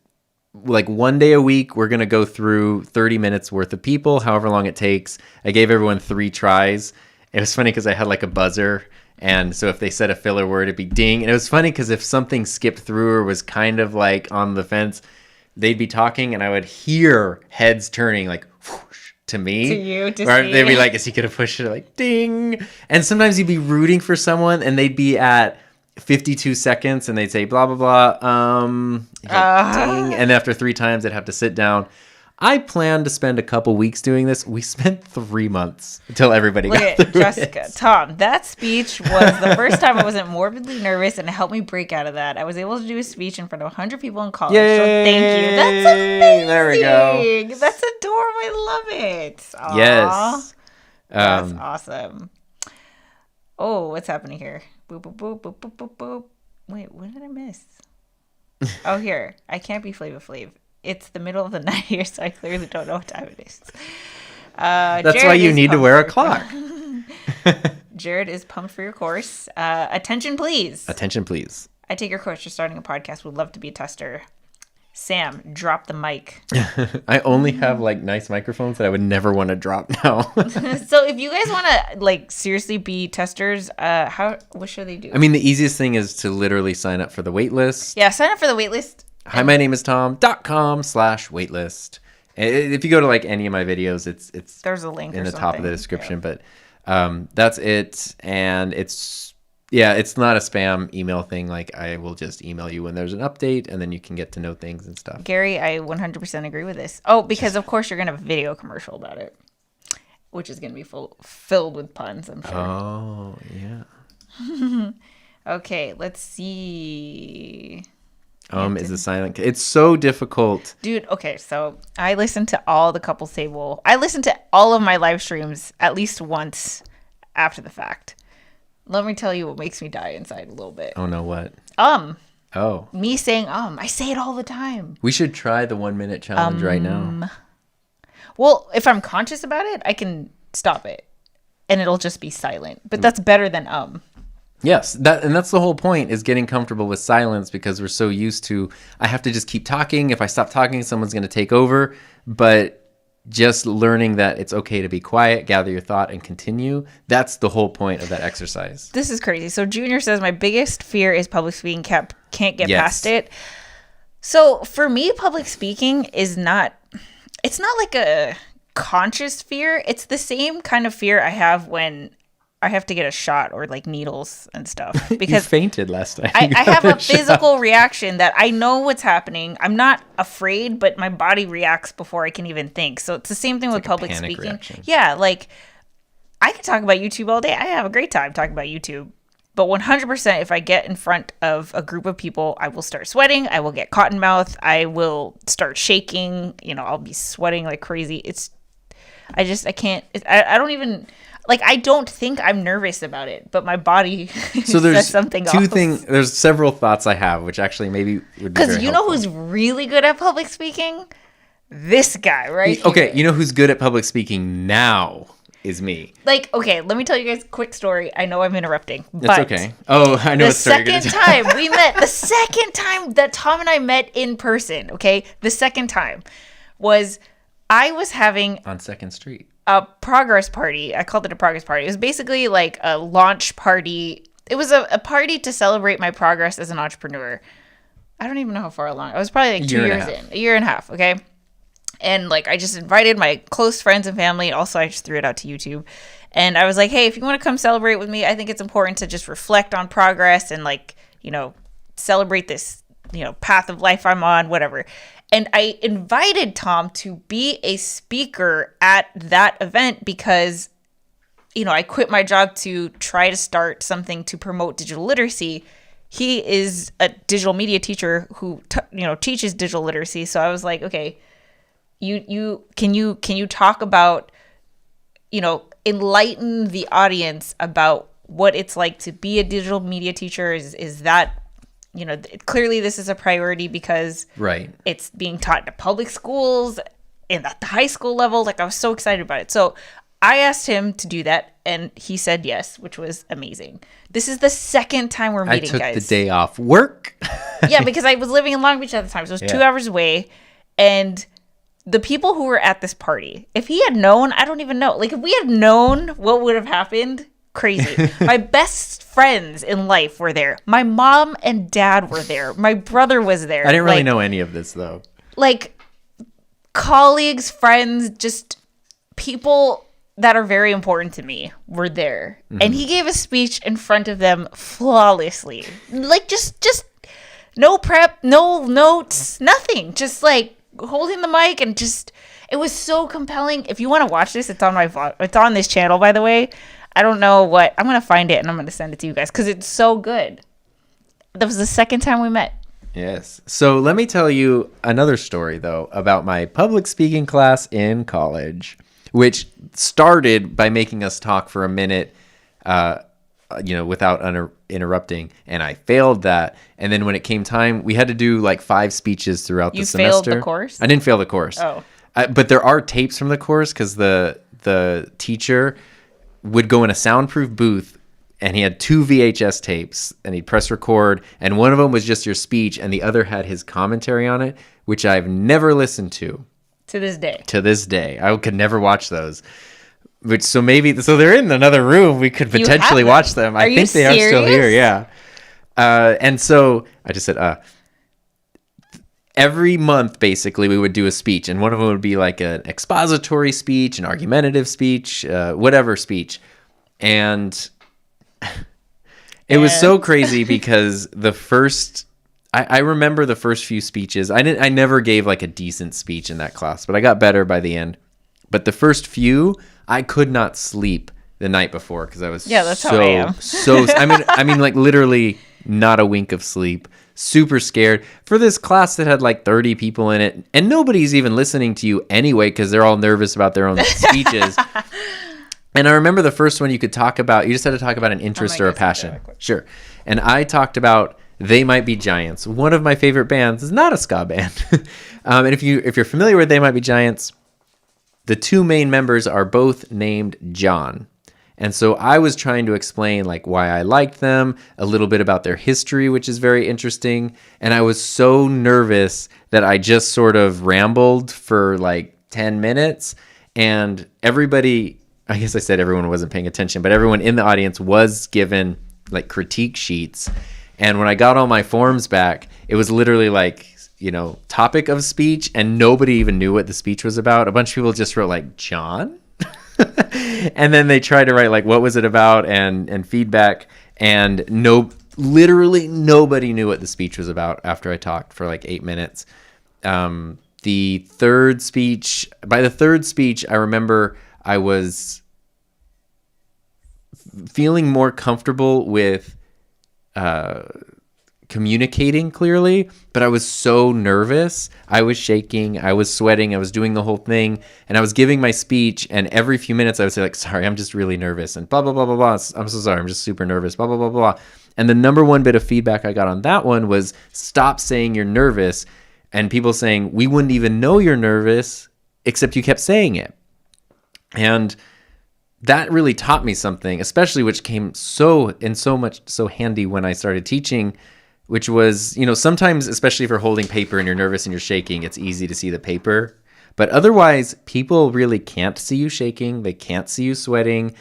like one day a week, we're going to go through 30 minutes worth of people, however long it takes. I gave everyone 3 tries. It was funny because I had like a buzzer. And so if they said a filler word, it'd be ding. And it was funny because if something skipped through or was kind of like on the fence, they'd be talking and I would hear heads turning like whoosh, to me. To you, to or see. They'd be like, is he going to push it? Like ding. And sometimes you'd be rooting for someone and they'd be at 52 seconds and they'd say blah, blah, blah. Ding. And after 3 times, they'd have to sit down. I plan to spend a couple weeks doing this. We spent 3 months until everybody got through Jessica, it. Tom, that speech was the first time I wasn't morbidly nervous, and it helped me break out of that. I was able to do a speech in front of 100 people in college. Yay! So thank you. That's amazing. There we go. That's adorable. I love it. Aww. Yes. That's awesome. Oh, what's happening here? Boop, boop, boop, boop, boop, boop, boop. Wait, what did I miss? Oh, here. I can't be Flava Flav. It's the middle of the night here, so I clearly don't know what time it is. That's Jared why you need to wear a clock. Jared is pumped for your course. Attention, please. Attention, please. I take your course. You're starting a podcast. Would love to be a tester. Sam, drop the mic. I only have like nice microphones that I would never want to drop now. So if you guys want to like seriously be testers, what should they do? I mean, the easiest thing is to literally sign up for the wait list. Yeah, sign up for the wait list. Hi, my name is Tom.com/waitlist. If you go to like any of my videos, it's there's a link in or the top of the something. description, but that's it. And it's not a spam email thing. Like I will just email you when there's an update and then you can get to know things and stuff. Gary, I 100% agree with this. Oh, because of course you're going to have a video commercial about it, which is going to be filled with puns, I'm sure. Oh, yeah. Okay, let's see. Is a silent. It's so difficult. Dude, okay, so I listen to all the couples table. I listen to all of my live streams at least once after the fact. Let me tell you what makes me die inside a little bit. Oh, no, what? Oh. Me saying I say it all the time. We should try the 1-minute challenge right now. Well, if I'm conscious about it, I can stop it. And it'll just be silent. But that's better than Yes, that's the whole point, is getting comfortable with silence, because we're so used to, I have to just keep talking. If I stop talking, someone's going to take over. But just learning that it's okay to be quiet, gather your thought, and continue. That's the whole point of that exercise. This is crazy. So Junior says, my biggest fear is public speaking. Can't get past it. So for me, public speaking is not, it's not like a conscious fear. It's the same kind of fear I have when I have to get a shot or like needles and stuff, because you fainted last time. I have a physical reaction that I know what's happening. I'm not afraid, but my body reacts before I can even think. So it's the same thing with public speaking. Reaction. Yeah, like I could talk about YouTube all day. I have a great time talking about YouTube. But 100%, if I get in front of a group of people, I will start sweating. I will get cotton mouth. I will start shaking. You know, I'll be sweating like crazy. I can't. I don't even. Like, I don't think I'm nervous about it, but my body so there's says something two else. things. There's several thoughts I have, which actually maybe would be very Because you know who's really good at public speaking? This guy, right? Okay, here. you know who's good at public speaking now is me. Like, okay, let me tell you guys a quick story. I know I'm interrupting, It's but okay. Oh, I know the what story you're second gonna time we met, the second time that Tom and I met in person, okay, the second time was I was having on 2nd Street. A progress party. I called it a progress party. It was basically like a launch party. It was a party to celebrate my progress as an entrepreneur. I don't even know how far along. I was probably like 2 years in. A year and a half, okay? And like I just invited my close friends and family. Also, I just threw it out to YouTube. And I was like, hey, if you want to come celebrate with me, I think it's important to just reflect on progress and like, you know, celebrate this, you know, path of life I'm on, whatever. And I invited Tom to be a speaker at that event because, you know, I quit my job to try to start something to promote digital literacy. He is a digital media teacher who, teaches digital literacy. So I was like, okay, can you talk about, you know, enlighten the audience about what it's like to be a digital media teacher? Is that, you know, clearly this is a priority because it's being taught in public schools and at the high school level. Like I was so excited about it. So I asked him to do that and he said yes, which was amazing. This is the second time we're meeting, guys. I took the day off work. Yeah, because I was living in Long Beach at the time. So it was 2 hours away. And the people who were at this party, if he had known, I don't even know. Like if we had known what would have happened, crazy. My best friends in life were there. My mom and dad were there. My brother was there. I didn't really know any of this though. Like colleagues, friends, just people that are very important to me were there. Mm-hmm. And he gave a speech in front of them flawlessly. Like just no prep, no notes, nothing. Just like holding the mic and just it was so compelling. If you want to watch this, it's on this channel, by the way. I don't know what. I'm going to find it and I'm going to send it to you guys because it's so good. That was the second time we met. Yes. So let me tell you another story, though, about my public speaking class in college, which started by making us talk for a minute, without interrupting. And I failed that. And then when it came time, we had to do like 5 speeches throughout the semester. You failed the course? I didn't fail the course. Oh. But there are tapes from the course because the teacher would go in a soundproof booth and he had 2 VHS tapes and he'd press record and one of them was just your speech and the other had his commentary on it, which I've never listened to. To this day. I could never watch those. So they're in another room. We could potentially watch them. I think they are still here. Yeah. And so I just said, every month, basically, we would do a speech, and one of them would be like an expository speech, an argumentative speech, whatever speech. And it was so crazy because I remember the first few speeches. I never gave like a decent speech in that class, but I got better by the end. But the first few, I could not sleep the night before because I was how I am. I mean, like literally not a wink of sleep. Super scared for this class that had like 30 people in it and nobody's even listening to you anyway because they're all nervous about their own speeches. And I remember the first one you just had to talk about an interest or a passion. Sure. And I talked about They Might Be Giants. One of my favorite bands is not a ska band. And if you're familiar with They Might Be Giants, the 2 main members are both named John. And so I was trying to explain like why I liked them, a little bit about their history, which is very interesting. And I was so nervous that I just sort of rambled for like 10 minutes. And everybody, I guess I said everyone wasn't paying attention, but everyone in the audience was given like critique sheets. And when I got all my forms back, it was literally like, topic of speech, and nobody even knew what the speech was about. A bunch of people just wrote like, John? And then they tried to write like, what was it about, and feedback. And literally nobody knew what the speech was about after I talked for like 8 minutes. By the third speech, I remember I was feeling more comfortable with communicating clearly, but I was so nervous. I was shaking, I was sweating, I was doing the whole thing, and I was giving my speech, and every few minutes I would say like, sorry, I'm just really nervous, and blah, blah, blah, blah, blah. I'm so sorry, I'm just super nervous, blah, blah, blah, blah. And the number one bit of feedback I got on that one was stop saying you're nervous, and people saying, we wouldn't even know you're nervous, except you kept saying it. And that really taught me something, especially which came so handy when I started teaching, which was, sometimes, especially if you're holding paper and you're nervous and you're shaking, it's easy to see the paper. But otherwise, people really can't see you shaking. They can't see you sweating.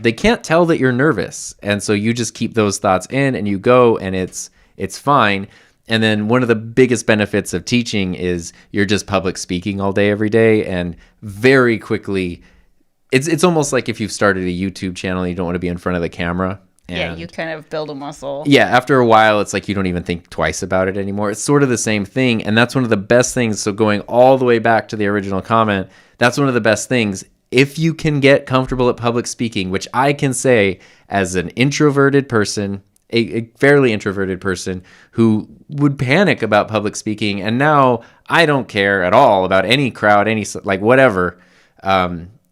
They can't tell that you're nervous. And so you just keep those thoughts in and you go, and it's fine. And then one of the biggest benefits of teaching is you're just public speaking all day, every day. And very quickly, it's almost like if you've started a YouTube channel and you don't want to be in front of the camera. And you kind of build a muscle. Yeah, after a while, it's like you don't even think twice about it anymore. It's sort of the same thing, and that's one of the best things. So going all the way back to the original comment, that's one of the best things. If you can get comfortable at public speaking, which I can say as an introverted person, a fairly introverted person who would panic about public speaking, and now I don't care at all about any crowd, like whatever.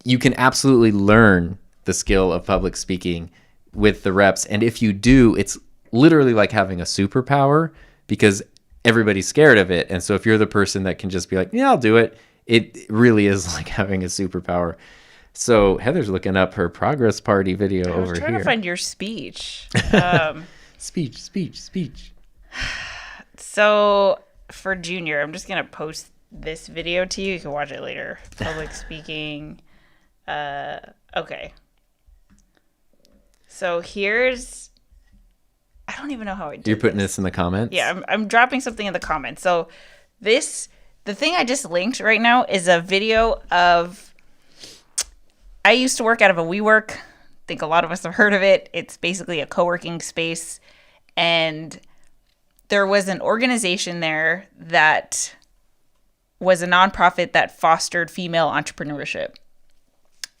You can absolutely learn the skill of public speaking with the reps. And if you do, it's literally like having a superpower, because everybody's scared of it. And so if you're the person that can just be like, yeah, I'll do it, it really is like having a superpower. So Heather's looking up her progress party video over here. I was trying to find your speech. Speech. So for Junior, I'm just going to post this video to you. You can watch it later. Public speaking. Okay. So here's, I don't even know how I did. You're putting this in the comments? Yeah, I'm dropping something in the comments. So the thing I just linked right now is a video of, I used to work out of a WeWork. I think a lot of us have heard of it. It's basically a co-working space. And there was an organization there that was a nonprofit that fostered female entrepreneurship.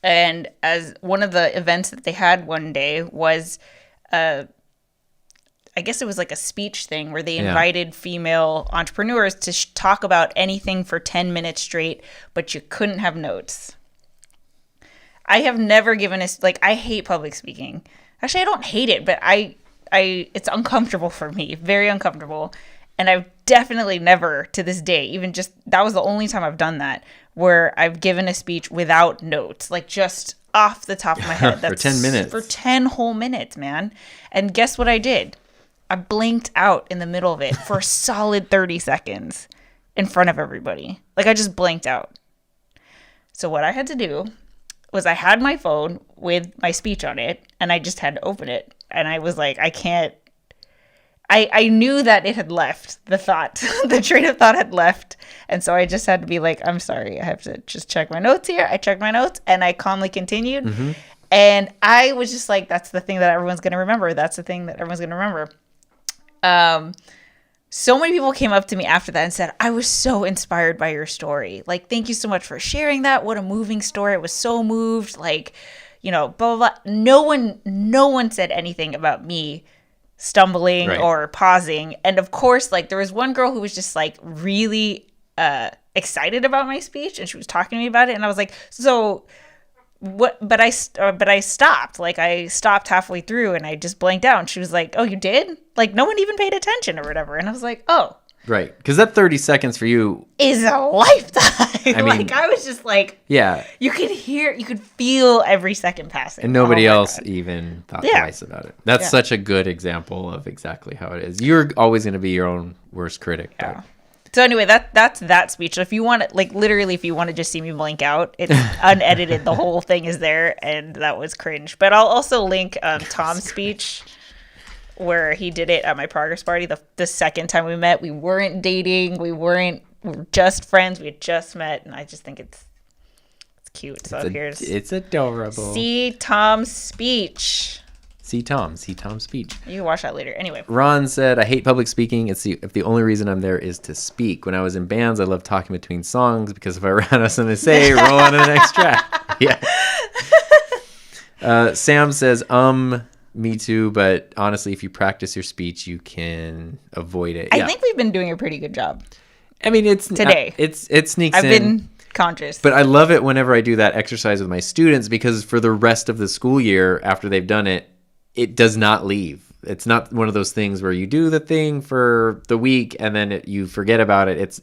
And as one of the events that they had one day was, I guess it was like a speech thing where they invited female entrepreneurs to talk about anything for 10 minutes straight, but you couldn't have notes. I have never given I hate public speaking. Actually, I don't hate it, but it's uncomfortable for me, very uncomfortable. And I've definitely never, to this day, even just, that was the only time I've done that, where I've given a speech without notes, like just off the top of my head. For 10 minutes. For 10 whole minutes, man. And guess what I did? I blinked out in the middle of it for a solid 30 seconds in front of everybody. Like, I just blanked out. So what I had to do was I had my phone with my speech on it, and I just had to open it. And I was like, I can't. I knew that it had left, the thought. The train of thought had left. And so I just had to be like, I'm sorry, I have to just check my notes here. I checked my notes, and I calmly continued. Mm-hmm. And I was just like, that's the thing that everyone's going to remember. That's the thing that everyone's going to remember. So many people came up to me after that and said, I was so inspired by your story. Like, thank you so much for sharing that. What a moving story. I was so moved. Like, blah, blah, blah. No one said anything about me stumbling or pausing. And of course, like, there was one girl who was just like really excited about my speech, and she was talking to me about it. And I was like, so what? But I stopped. Like, I stopped halfway through, and I just blanked out. And she was like, oh, you did? Like, no one even paid attention or whatever. And I was like, oh. Right. Because that 30 seconds for you is a lifetime. I mean, I was just like, yeah. you could feel every second passing. And nobody my else God. even thought twice about it. That's Yeah. such a good example of exactly how it is. You're always going to be your own worst critic. Yeah. But. So anyway, that's that speech. So if you want to, like, literally, if you want to just see me blink out, it's unedited. The whole thing is there, and that was cringe. But I'll also link Tom's speech where he did it at my progress party. The second time we met, we weren't dating. We were just friends. We had just met, and I just think it's cute. So It's adorable. See Tom's speech. See Tom's speech. You can watch that later. Anyway. Ron said, I hate public speaking. If the only reason I'm there is to speak. When I was in bands, I loved talking between songs because if I ran out of something to say, roll on to the next track. Yeah. Sam says, me too, but honestly, if you practice your speech, you can avoid it. I think we've been doing a pretty good job. I mean, it's today. It sneaks in. I've been conscious. But I love it whenever I do that exercise with my students because for the rest of the school year, after they've done it, it does not leave. It's not one of those things where you do the thing for the week and then you forget about it. It's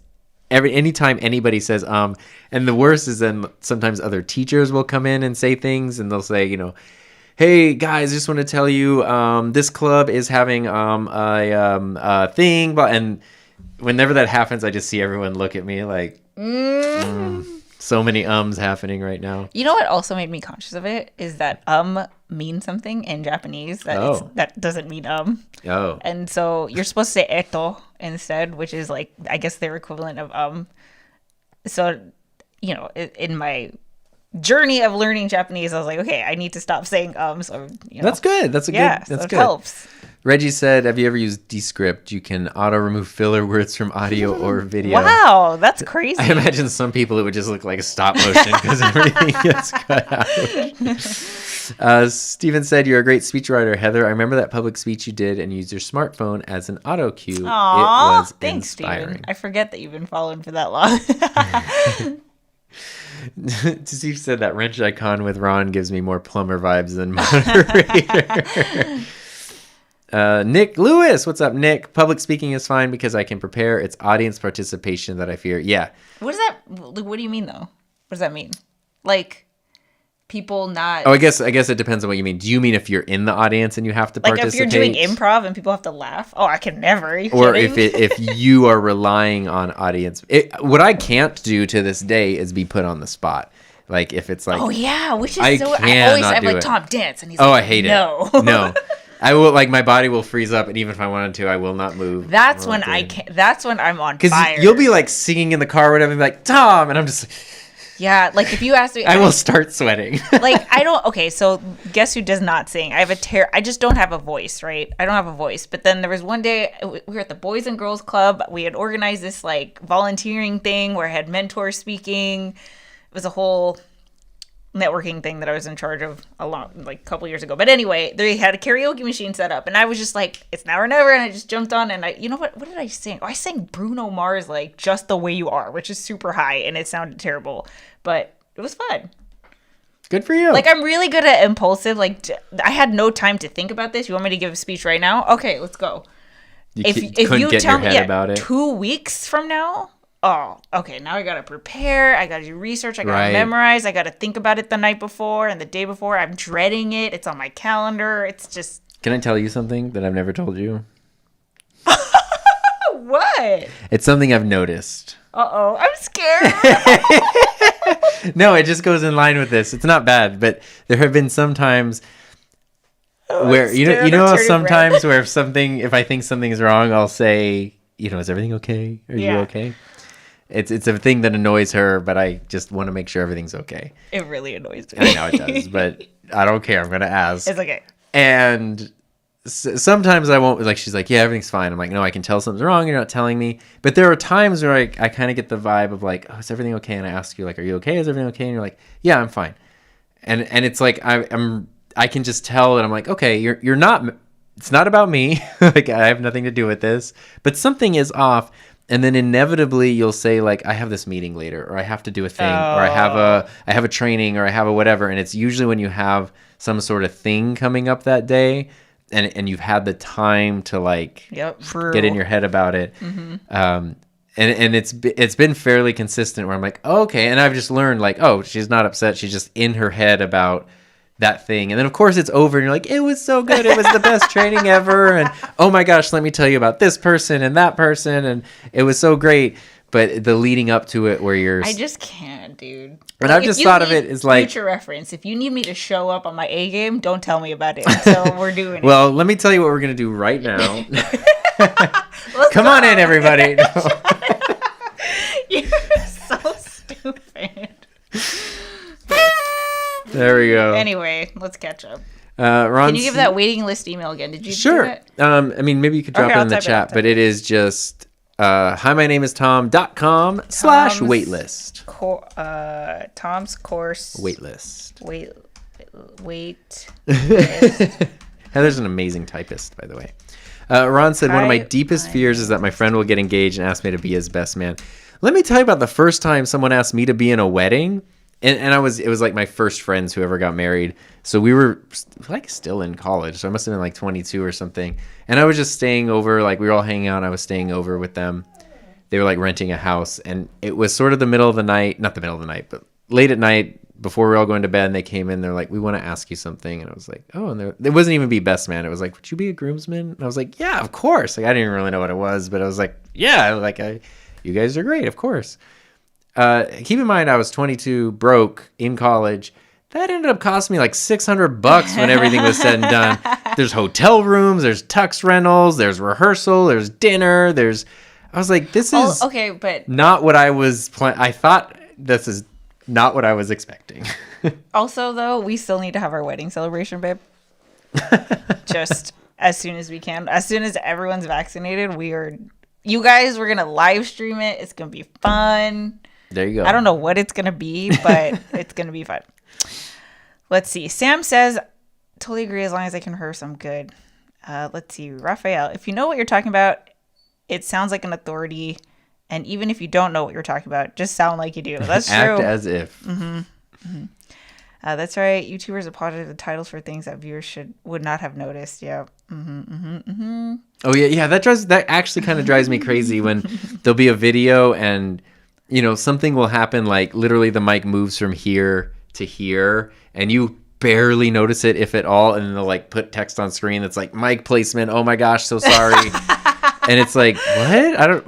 anytime anybody says and the worst is then sometimes other teachers will come in and say things and they'll say, hey guys, just want to tell you this club is having a thing, and whenever that happens, I just see everyone look at me like so many happening right now. You know what also made me conscious of it is that means something in Japanese that doesn't mean Oh. And so you're supposed to say eto instead, which is like I guess their equivalent of So, in my journey of learning Japanese, I was like, okay, I need to stop saying So That's good. That's good. That's so it good. Helps. Reggie said, have you ever used Descript? You can auto-remove filler words from audio or video. Wow, that's crazy. I imagine some people it would just look like a stop motion because everything gets cut out. Steven said, you're a great speechwriter, Heather. I remember that public speech you did and used your smartphone as an auto cue. Aww, it was thanks, inspiring. Steven. I forget that you've been following for that long. Steve said that wrench icon with Ron gives me more plumber vibes than moderator. Nick Lewis, what's up, Nick? Public speaking is fine because I can prepare. It's audience participation that I fear. Yeah. What do you mean though? What does that mean? Like people not. Oh, I guess it depends on what you mean. Do you mean if you're in the audience and you have to participate? Like if you're doing improv and people have to laugh? Oh, I can never. Are you or kidding? if you are relying on audience. What I can't do to this day is be put on the spot. Like if it's like, oh yeah, which is I I'm like, it. Tom, dance, and he's oh, like, I hate no. it. No, I will my body will freeze up, and even if I wanted to, I will not move. That's when I can. That's when I'm on fire. Because you'll be like singing in the car or whatever, and be like Tom, and I'm just. Yeah, like if you ask me, I will start sweating. Like I don't. Okay, so guess who does not sing? I just don't have a voice, right? I don't have a voice. But then there was one day we were at the Boys and Girls Club. We had organized this like volunteering thing where I had mentors speaking. It was a whole networking thing that I was in charge of a couple years ago. But anyway, they had a karaoke machine set up, and I was just like, it's now or never, and I just jumped on, and you know what did I sing? Oh, I sang Bruno Mars, like Just the Way You Are, which is super high, and it sounded terrible, but it was fun. Good for you. Like, I'm really good at impulsive, like, I had no time to think about this. You want me to give a speech right now? Okay, let's go. If you tell me about it 2 weeks from now, oh, okay, now I gotta prepare, I gotta do research, I gotta memorize, I gotta think about it the night before and the day before. I'm dreading it. It's on my calendar. It's just. Can I tell you something that I've never told you? What? It's something I've noticed. Uh-oh, I'm scared. No, it just goes in line with this. It's not bad, but there have been some times where you know how sometimes where if I think something is wrong, I'll say, is everything okay? Are you okay? It's a thing that annoys her, but I just want to make sure everything's okay. It really annoys me. I know it does, but I don't care. I'm gonna ask. It's okay. And sometimes I won't. Like she's like, yeah, everything's fine. I'm like, no, I can tell something's wrong. You're not telling me. But there are times where I kind of get the vibe of like, oh, is everything okay? And I ask you like, are you okay? Is everything okay? And you're like, yeah, I'm fine. And it's like I can just tell that I'm like, okay, you're not. It's not about me. Like I have nothing to do with this. But something is off. And then inevitably you'll say like, I have this meeting later, or I have to do a thing, or I have a training, or I have a whatever. And it's usually when you have some sort of thing coming up that day and you've had the time to like Yep. get in your head about it. And it's been fairly consistent where I'm like, oh, okay. And I've just learned like, oh, she's not upset. She's just in her head about that thing. And then of course it's over and you're like, it was so good. It was the best training ever. And oh my gosh, let me tell you about this person and that person. And it was so great. But the leading up to it where you're... I just can't, dude. And I've just thought of it as like... Future reference. If you need me to show up on my A game, don't tell me about it until we're doing it. Well, let me tell you what we're going to do right now. Come on in, everybody. You're so stupid. There we go. Anyway, let's catch up. Ron, Can you give that waiting list email again? Did you Sure. do it? I mean, maybe you could drop it in the chat, but it is just hi, my name is Tom.com/waitlist. Tom's course. Waitlist. Wait. Heather's an amazing typist, by the way. Ron said, one of my deepest fears is that my friend will get engaged and ask me to be his best man. Let me tell you about the first time someone asked me to be in a wedding. And it was like my first friends who ever got married. So we were like still in college. So I must have been like 22 or something. And I was just staying over, like we were all hanging out. And I was staying over with them. They were like renting a house. And it was sort of the middle of the night, not the middle of the night, but late at night before we were all going to bed. And they came in, they're like, we want to ask you something. And I was like, oh, and it wasn't even be best man. It was like, would you be a groomsman? And I was like, yeah, of course. Like I didn't even really know what it was, but I was like, yeah, like you guys are great. Of course. Keep in mind, I was 22, broke, in college. That ended up costing me like $600 when everything was said and done. There's hotel rooms, there's tux rentals, there's rehearsal, there's dinner, I was like, this is okay, but not what I was I thought this is not what I was expecting. Also, though, we still need to have our wedding celebration, babe. Just as soon as we can. As soon as everyone's vaccinated, you guys, we're going to live stream it. It's going to be fun. There you go. I don't know what it's going to be, but it's going to be fun. Let's see. Sam says, totally agree as long as I can rehearse, I'm good. Let's see. Raphael, if you know what you're talking about, it sounds like an authority. And even if you don't know what you're talking about, just sound like you do. That's true. Act as if. Mm-hmm. Mm-hmm. That's right. YouTubers apologize the titles for things that viewers would not have noticed. Yeah. Mm-hmm, mm-hmm, mm-hmm. Oh, yeah. That actually kind of drives me crazy when there'll be a video and... something will happen, like literally the mic moves from here to here and you barely notice it, if at all. And then they'll like put text on screen that's like mic placement. Oh my gosh, so sorry. And it's like, what?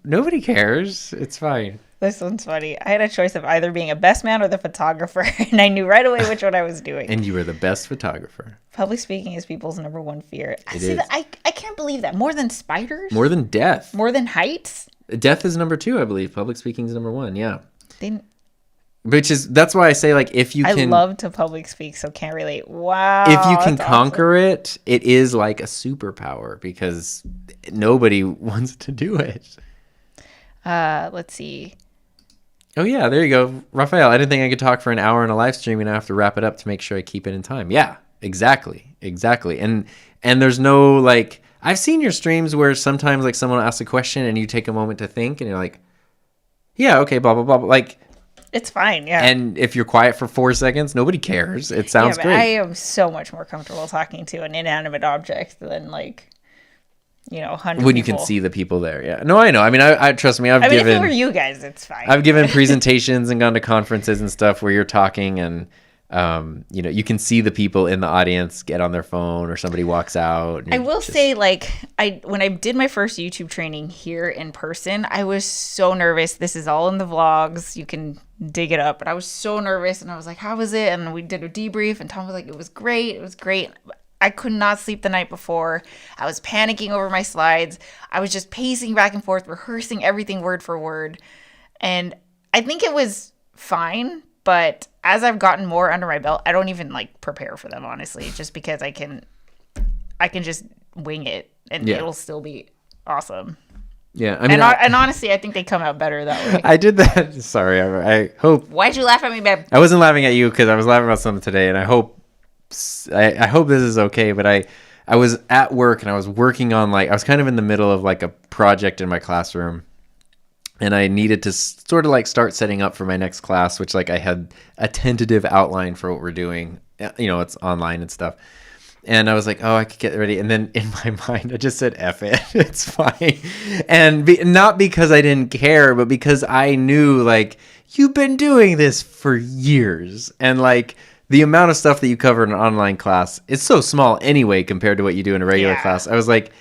Nobody cares. It's fine. This one's funny. I had a choice of either being a best man or the photographer, and I knew right away which one I was doing. And you were the best photographer. Public speaking is people's number one fear. I can't believe that. More than spiders? More than death. More than heights? Death is number 2, I believe. Public speaking is number 1. Yeah. That's why I say, like, if you can... I love to public speak, so can't relate. Wow. If you can conquer it, it is like a superpower because nobody wants to do it. Let's see. Oh, yeah. There you go. Raphael, I didn't think I could talk for an hour in a live stream and I have to wrap it up to make sure I keep it in time. Yeah, exactly. And there's no, like... I've seen your streams where sometimes like someone asks a question and you take a moment to think and you're like, yeah, okay, blah, blah, blah. Like, it's fine. Yeah. And if you're quiet for 4 seconds, nobody cares. It sounds great. I am so much more comfortable talking to an inanimate object than like, hundreds when you can see the people there. Yeah. No, I know. I mean, I trust me. If it were you guys, it's fine. I've given presentations and gone to conferences and stuff where you're talking and, you can see the people in the audience get on their phone or somebody walks out. I will say, like, when I did my first YouTube training here in person, I was so nervous. This is all in the vlogs. You can dig it up. But I was so nervous and I was like, how was it? And we did a debrief and Tom was like, it was great. It was great. I could not sleep the night before. I was panicking over my slides. I was just pacing back and forth, rehearsing everything word for word. And I think it was fine. But as I've gotten more under my belt, I don't even like prepare for them, honestly, just because I can just wing it and it'll still be awesome. Yeah. I mean, and honestly, I think they come out better that way. I did that. Sorry. I hope. Why'd you laugh at me, babe? I wasn't laughing at you because I was laughing about something today and I hope this is okay. But I was at work and I was working on I was kind of in the middle of like a project in my classroom. And I needed to sort of start setting up for my next class, which I had a tentative outline for what we're doing. It's online and stuff. And I was like, oh, I could get ready. And then in my mind, I just said, F it. It's fine. And not because I didn't care, but because I knew, like, you've been doing this for years. And, like, the amount of stuff that you cover in an online class is so small anyway compared to what you do in a regular class. I was like,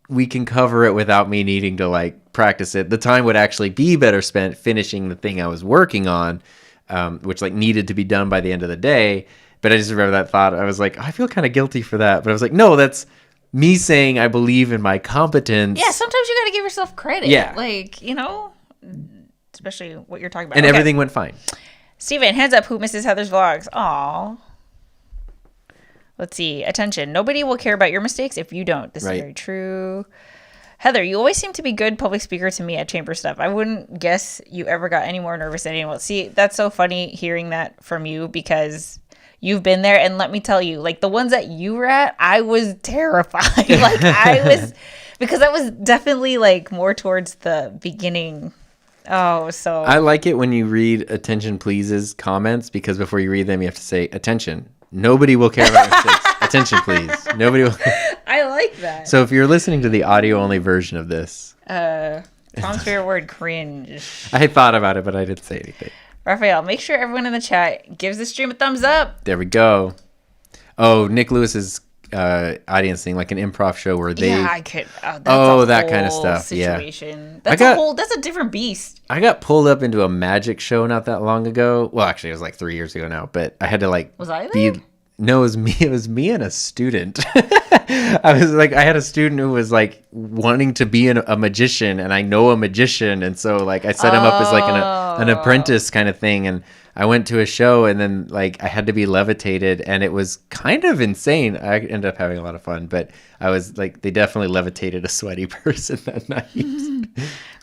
we can cover it without me needing to, like, practice it. The time would actually be better spent finishing the thing I was working on, which, like, needed to be done by the end of the day. But I just remember that thought. I was like, I feel kind of guilty for that. But I was like, no, that's me saying I believe in my competence. Yeah, sometimes you got to give yourself credit. Yeah. Like, you know, especially what you're talking about. And everything went fine. Steven, hands up, who misses Heather's vlogs? Aw. Let's see. Attention. Nobody will care about your mistakes if you don't. This is very true. Heather, you always seem to be good public speaker to me at chamber stuff. I wouldn't guess you ever got any more nervous than anyone else. See, that's so funny hearing that from you because you've been there, and let me tell you, like, the ones that you were at, I was terrified. Because I was definitely, like, more towards the beginning. Oh, so I like it when you read attention pleases comments, because before you read them, you have to say, attention. Nobody will care about mistakes. Attention, please. Nobody will. I like that. So if you're listening to the audio-only version of this. Tom's favorite word, cringe. I thought about it, but I didn't say anything. Raphael, make sure everyone in the chat gives the stream a thumbs up. There we go. Oh, Nick Lewis's audience thing, like an improv show where they... Yeah, I could. That kind of stuff. Situation. Yeah. That's a different beast. I got pulled up into a magic show not that long ago. Well, actually, it was like 3 years ago now, but I had to like... Was I there? No, it was me. It was me and a student. I had a student who was like wanting to be a magician, and I know a magician, and so like I set him up as like an apprentice kind of thing. And I went to a show, and then like I had to be levitated, and it was kind of insane. I ended up having a lot of fun, but I was like, they definitely levitated a sweaty person that night.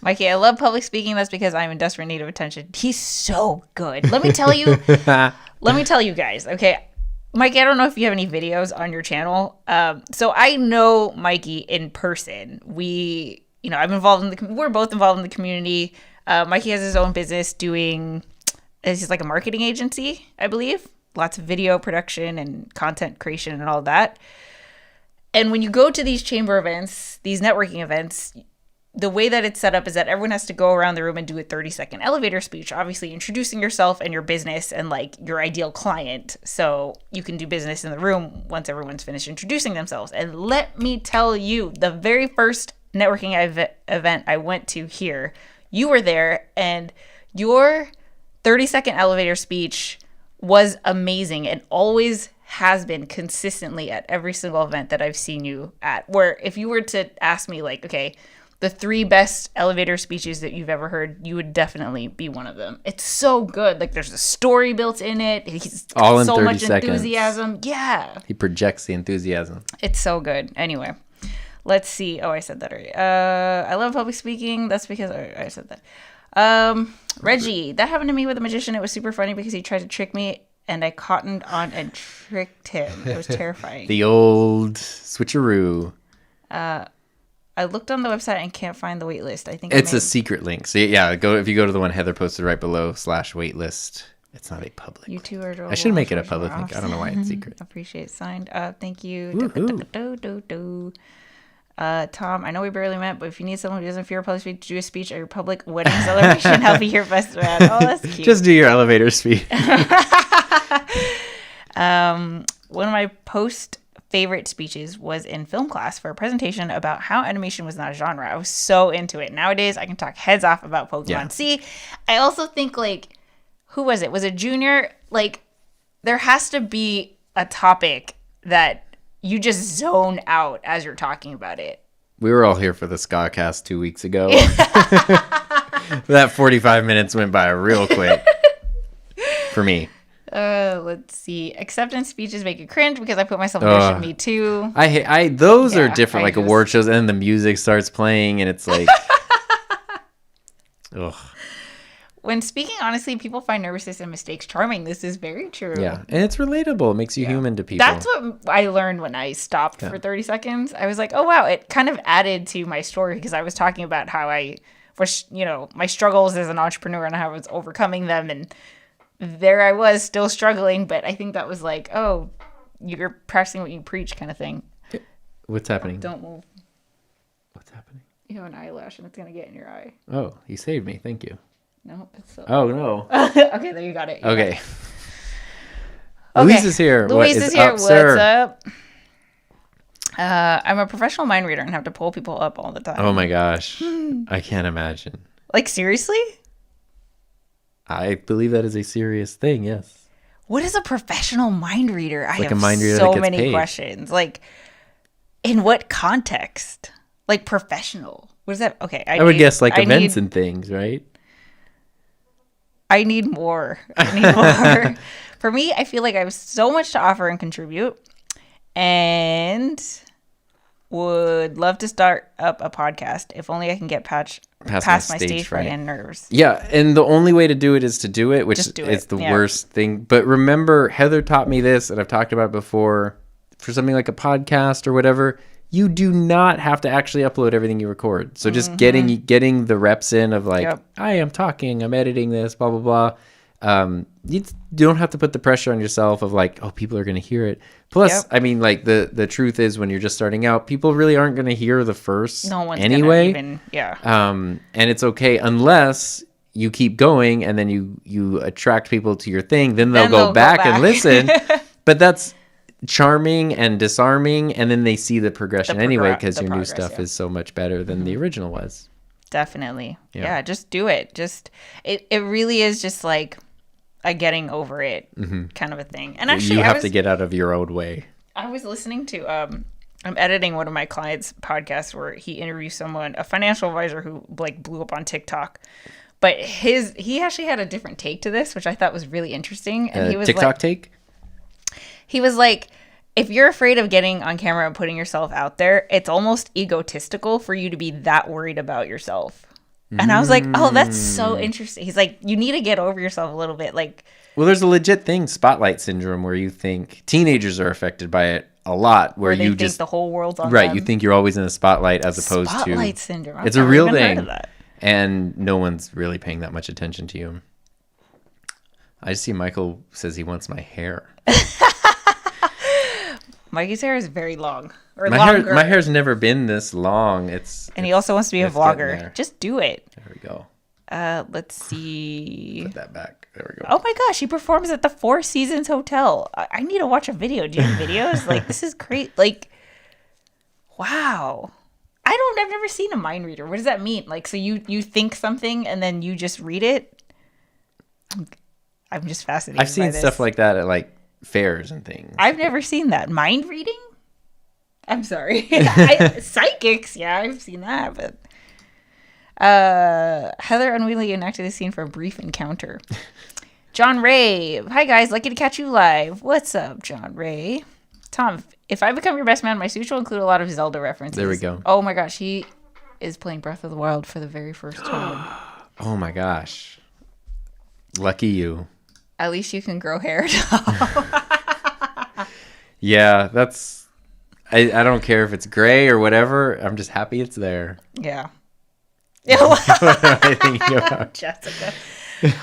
Mikey, I love public speaking. That's because I'm in desperate need of attention. He's so good. Let me tell you. Let me tell you guys. Okay. Mikey, I don't know if you have any videos on your channel. So I know Mikey in person. We're both involved in the community. Mikey has his own business he's like a marketing agency, I believe. Lots of video production and content creation and all that. And when you go to these chamber events, these networking events, the way that it's set up is that everyone has to go around the room and do a 30-second elevator speech, obviously introducing yourself and your business and like your ideal client. So you can do business in the room once everyone's finished introducing themselves. And let me tell you, the very first networking event I went to here, you were there, and your 30-second elevator speech was amazing and always has been consistently at every single event that I've seen you at. Where if you were to ask me like, okay, the 3 best elevator speeches that you've ever heard, you would definitely be one of them. It's so good. Like, there's a story built in it. He's all in so 30 much seconds. Enthusiasm. Yeah. He projects the enthusiasm. It's so good. Anyway, let's see. Oh, I said that already. I love public speaking. That's because I said that. Reggie, that happened to me with a magician. It was super funny because he tried to trick me, and I cottoned on and tricked him. It was terrifying. The old switcheroo. I looked on the website and can't find the wait list. I think it's a secret link. So yeah, if you go to the one Heather posted right below /waitlist. It's not a public. You two are adorable. I should make it a public link. I don't know why it's secret. Appreciate signed. Thank you. Tom, I know we barely met, but if you need someone who doesn't fear public speech to do a speech at your public wedding celebration, I'll be your best man. Oh, that's cute. Just do your elevator speech. One of my favorite speeches was in film class for a presentation about how animation was not a genre. I was so into it. Nowadays, I can talk heads off about Pokemon. Yeah. See, I also think, like, who was it? Was it Junior? Like, there has to be a topic that you just zone out as you're talking about it. We were all here for the Scacast 2 weeks ago. That 45 minutes went by real quick for me. Let's see. Acceptance speeches make you cringe because I put myself in there. Me too. Those are different, like award shows, and then the music starts playing, and it's like, ugh. When speaking honestly, people find nervousness and mistakes charming. This is very true. Yeah, and it's relatable. It makes you human to people. That's what I learned when I stopped for 30 seconds. I was like, oh, wow. It kind of added to my story because I was talking about how I was, my struggles as an entrepreneur and how I was overcoming them. And there I was still struggling. But I think that was like, oh, you're practicing what you preach kind of thing. What's happening? Don't move. What's happening? You have an eyelash and it's going to get in your eye. Oh, you saved me. Thank you. Nope. It's so... Oh, no. Okay, there you got it. Okay. Louise is here. Louise is here. Up, What's sir? up? I'm a professional mind reader and have to pull people up all the time. Oh my gosh. I can't imagine. Like, seriously? I believe that is a serious thing, yes. What is a professional mind reader? I like have a mind reader so that gets many paid. questions. Like, in what context? Like, professional. What is that? Okay. I would guess like events and things, right? I need more. I need more. For me, I feel like I have so much to offer and contribute, and would love to start up a podcast if only I can get past my stage fright and nerves. Yeah, and the only way to do it is to do it, which is the worst thing. But remember, Heather taught me this, and I've talked about it before, for something like a podcast or whatever, you do not have to actually upload everything you record. So just getting the reps in of like, I am talking, I'm editing this, blah, blah, blah. You don't have to put the pressure on yourself of like, oh, people are going to hear it. Plus, I mean, like the truth is when you're just starting out, people really aren't going to hear the first anyway. And it's okay unless you keep going and then you attract people to your thing. Then they'll go back and listen. But that's charming and disarming, and then they see the progression anyway because your new stuff is so much better than the original was. Definitely. Yeah, just do it. Just it really is just like a getting over it kind of a thing. And actually you have to get out of your own way. I was listening to I'm editing one of my clients' podcasts where he interviews someone, a financial advisor who like blew up on TikTok. But he actually had a different take to this, which I thought was really interesting. And he was TikTok take? He was like, if you're afraid of getting on camera and putting yourself out there, it's almost egotistical for you to be that worried about yourself. And I was like, oh, that's so interesting. He's like, you need to get over yourself a little bit. Like, well, there's a legit thing, spotlight syndrome, where you think teenagers are affected by it a lot, where you think the whole world's on them. You think you're always in the spotlight as opposed spotlight to spotlight syndrome. It's a real thing, and no one's really paying that much attention to you. I just see Michael says he wants my hair. Mikey's hair is very long. Or my longer. My hair's never been this long. He also wants to be a vlogger. Just do it. There we go. Let's see. Put that back. There we go. Oh my gosh, he performs at the Four Seasons Hotel. I need to watch a video. Do you have videos? Like, this is great. Like, wow. I've never seen a mind reader. What does that mean? Like, so you think something and then you just read it? I'm just fascinated. I've seen stuff like that at like fairs and things. I've never seen that. Mind reading? I'm sorry. Psychics, yeah, I've seen that. But Heather unwillingly enacted a scene for a brief encounter. John Ray. Hi, guys. Lucky to catch you live. What's up, John Ray? Tom, if I become your best man, my suit will include a lot of Zelda references. There we go. Oh, my gosh. He is playing Breath of the Wild for the very first time. Oh, my gosh. Lucky you. At least you can grow hair. Yeah, that's... I don't care if it's gray or whatever. I'm just happy it's there. Yeah. What am I thinking about? Jessica.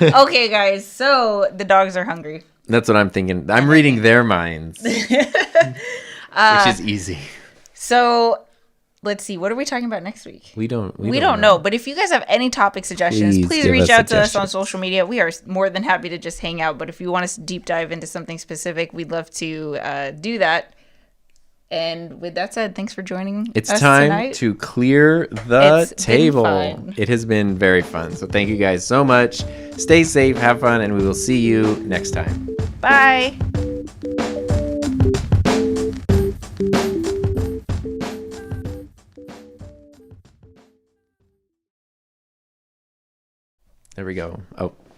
Okay, guys. So the dogs are hungry. That's what I'm thinking. I'm reading their minds. Which is easy. So let's see. What are we talking about next week? We don't know. But if you guys have any topic suggestions, please reach out to us on social media. We are more than happy to just hang out. But if you want us to deep dive into something specific, we'd love to do that. And with that said, thanks for joining It's us time tonight. to clear the table. It has been very fun. So thank you guys so much. Stay safe, have fun, and we will see you next time. Bye. There we go. Oh.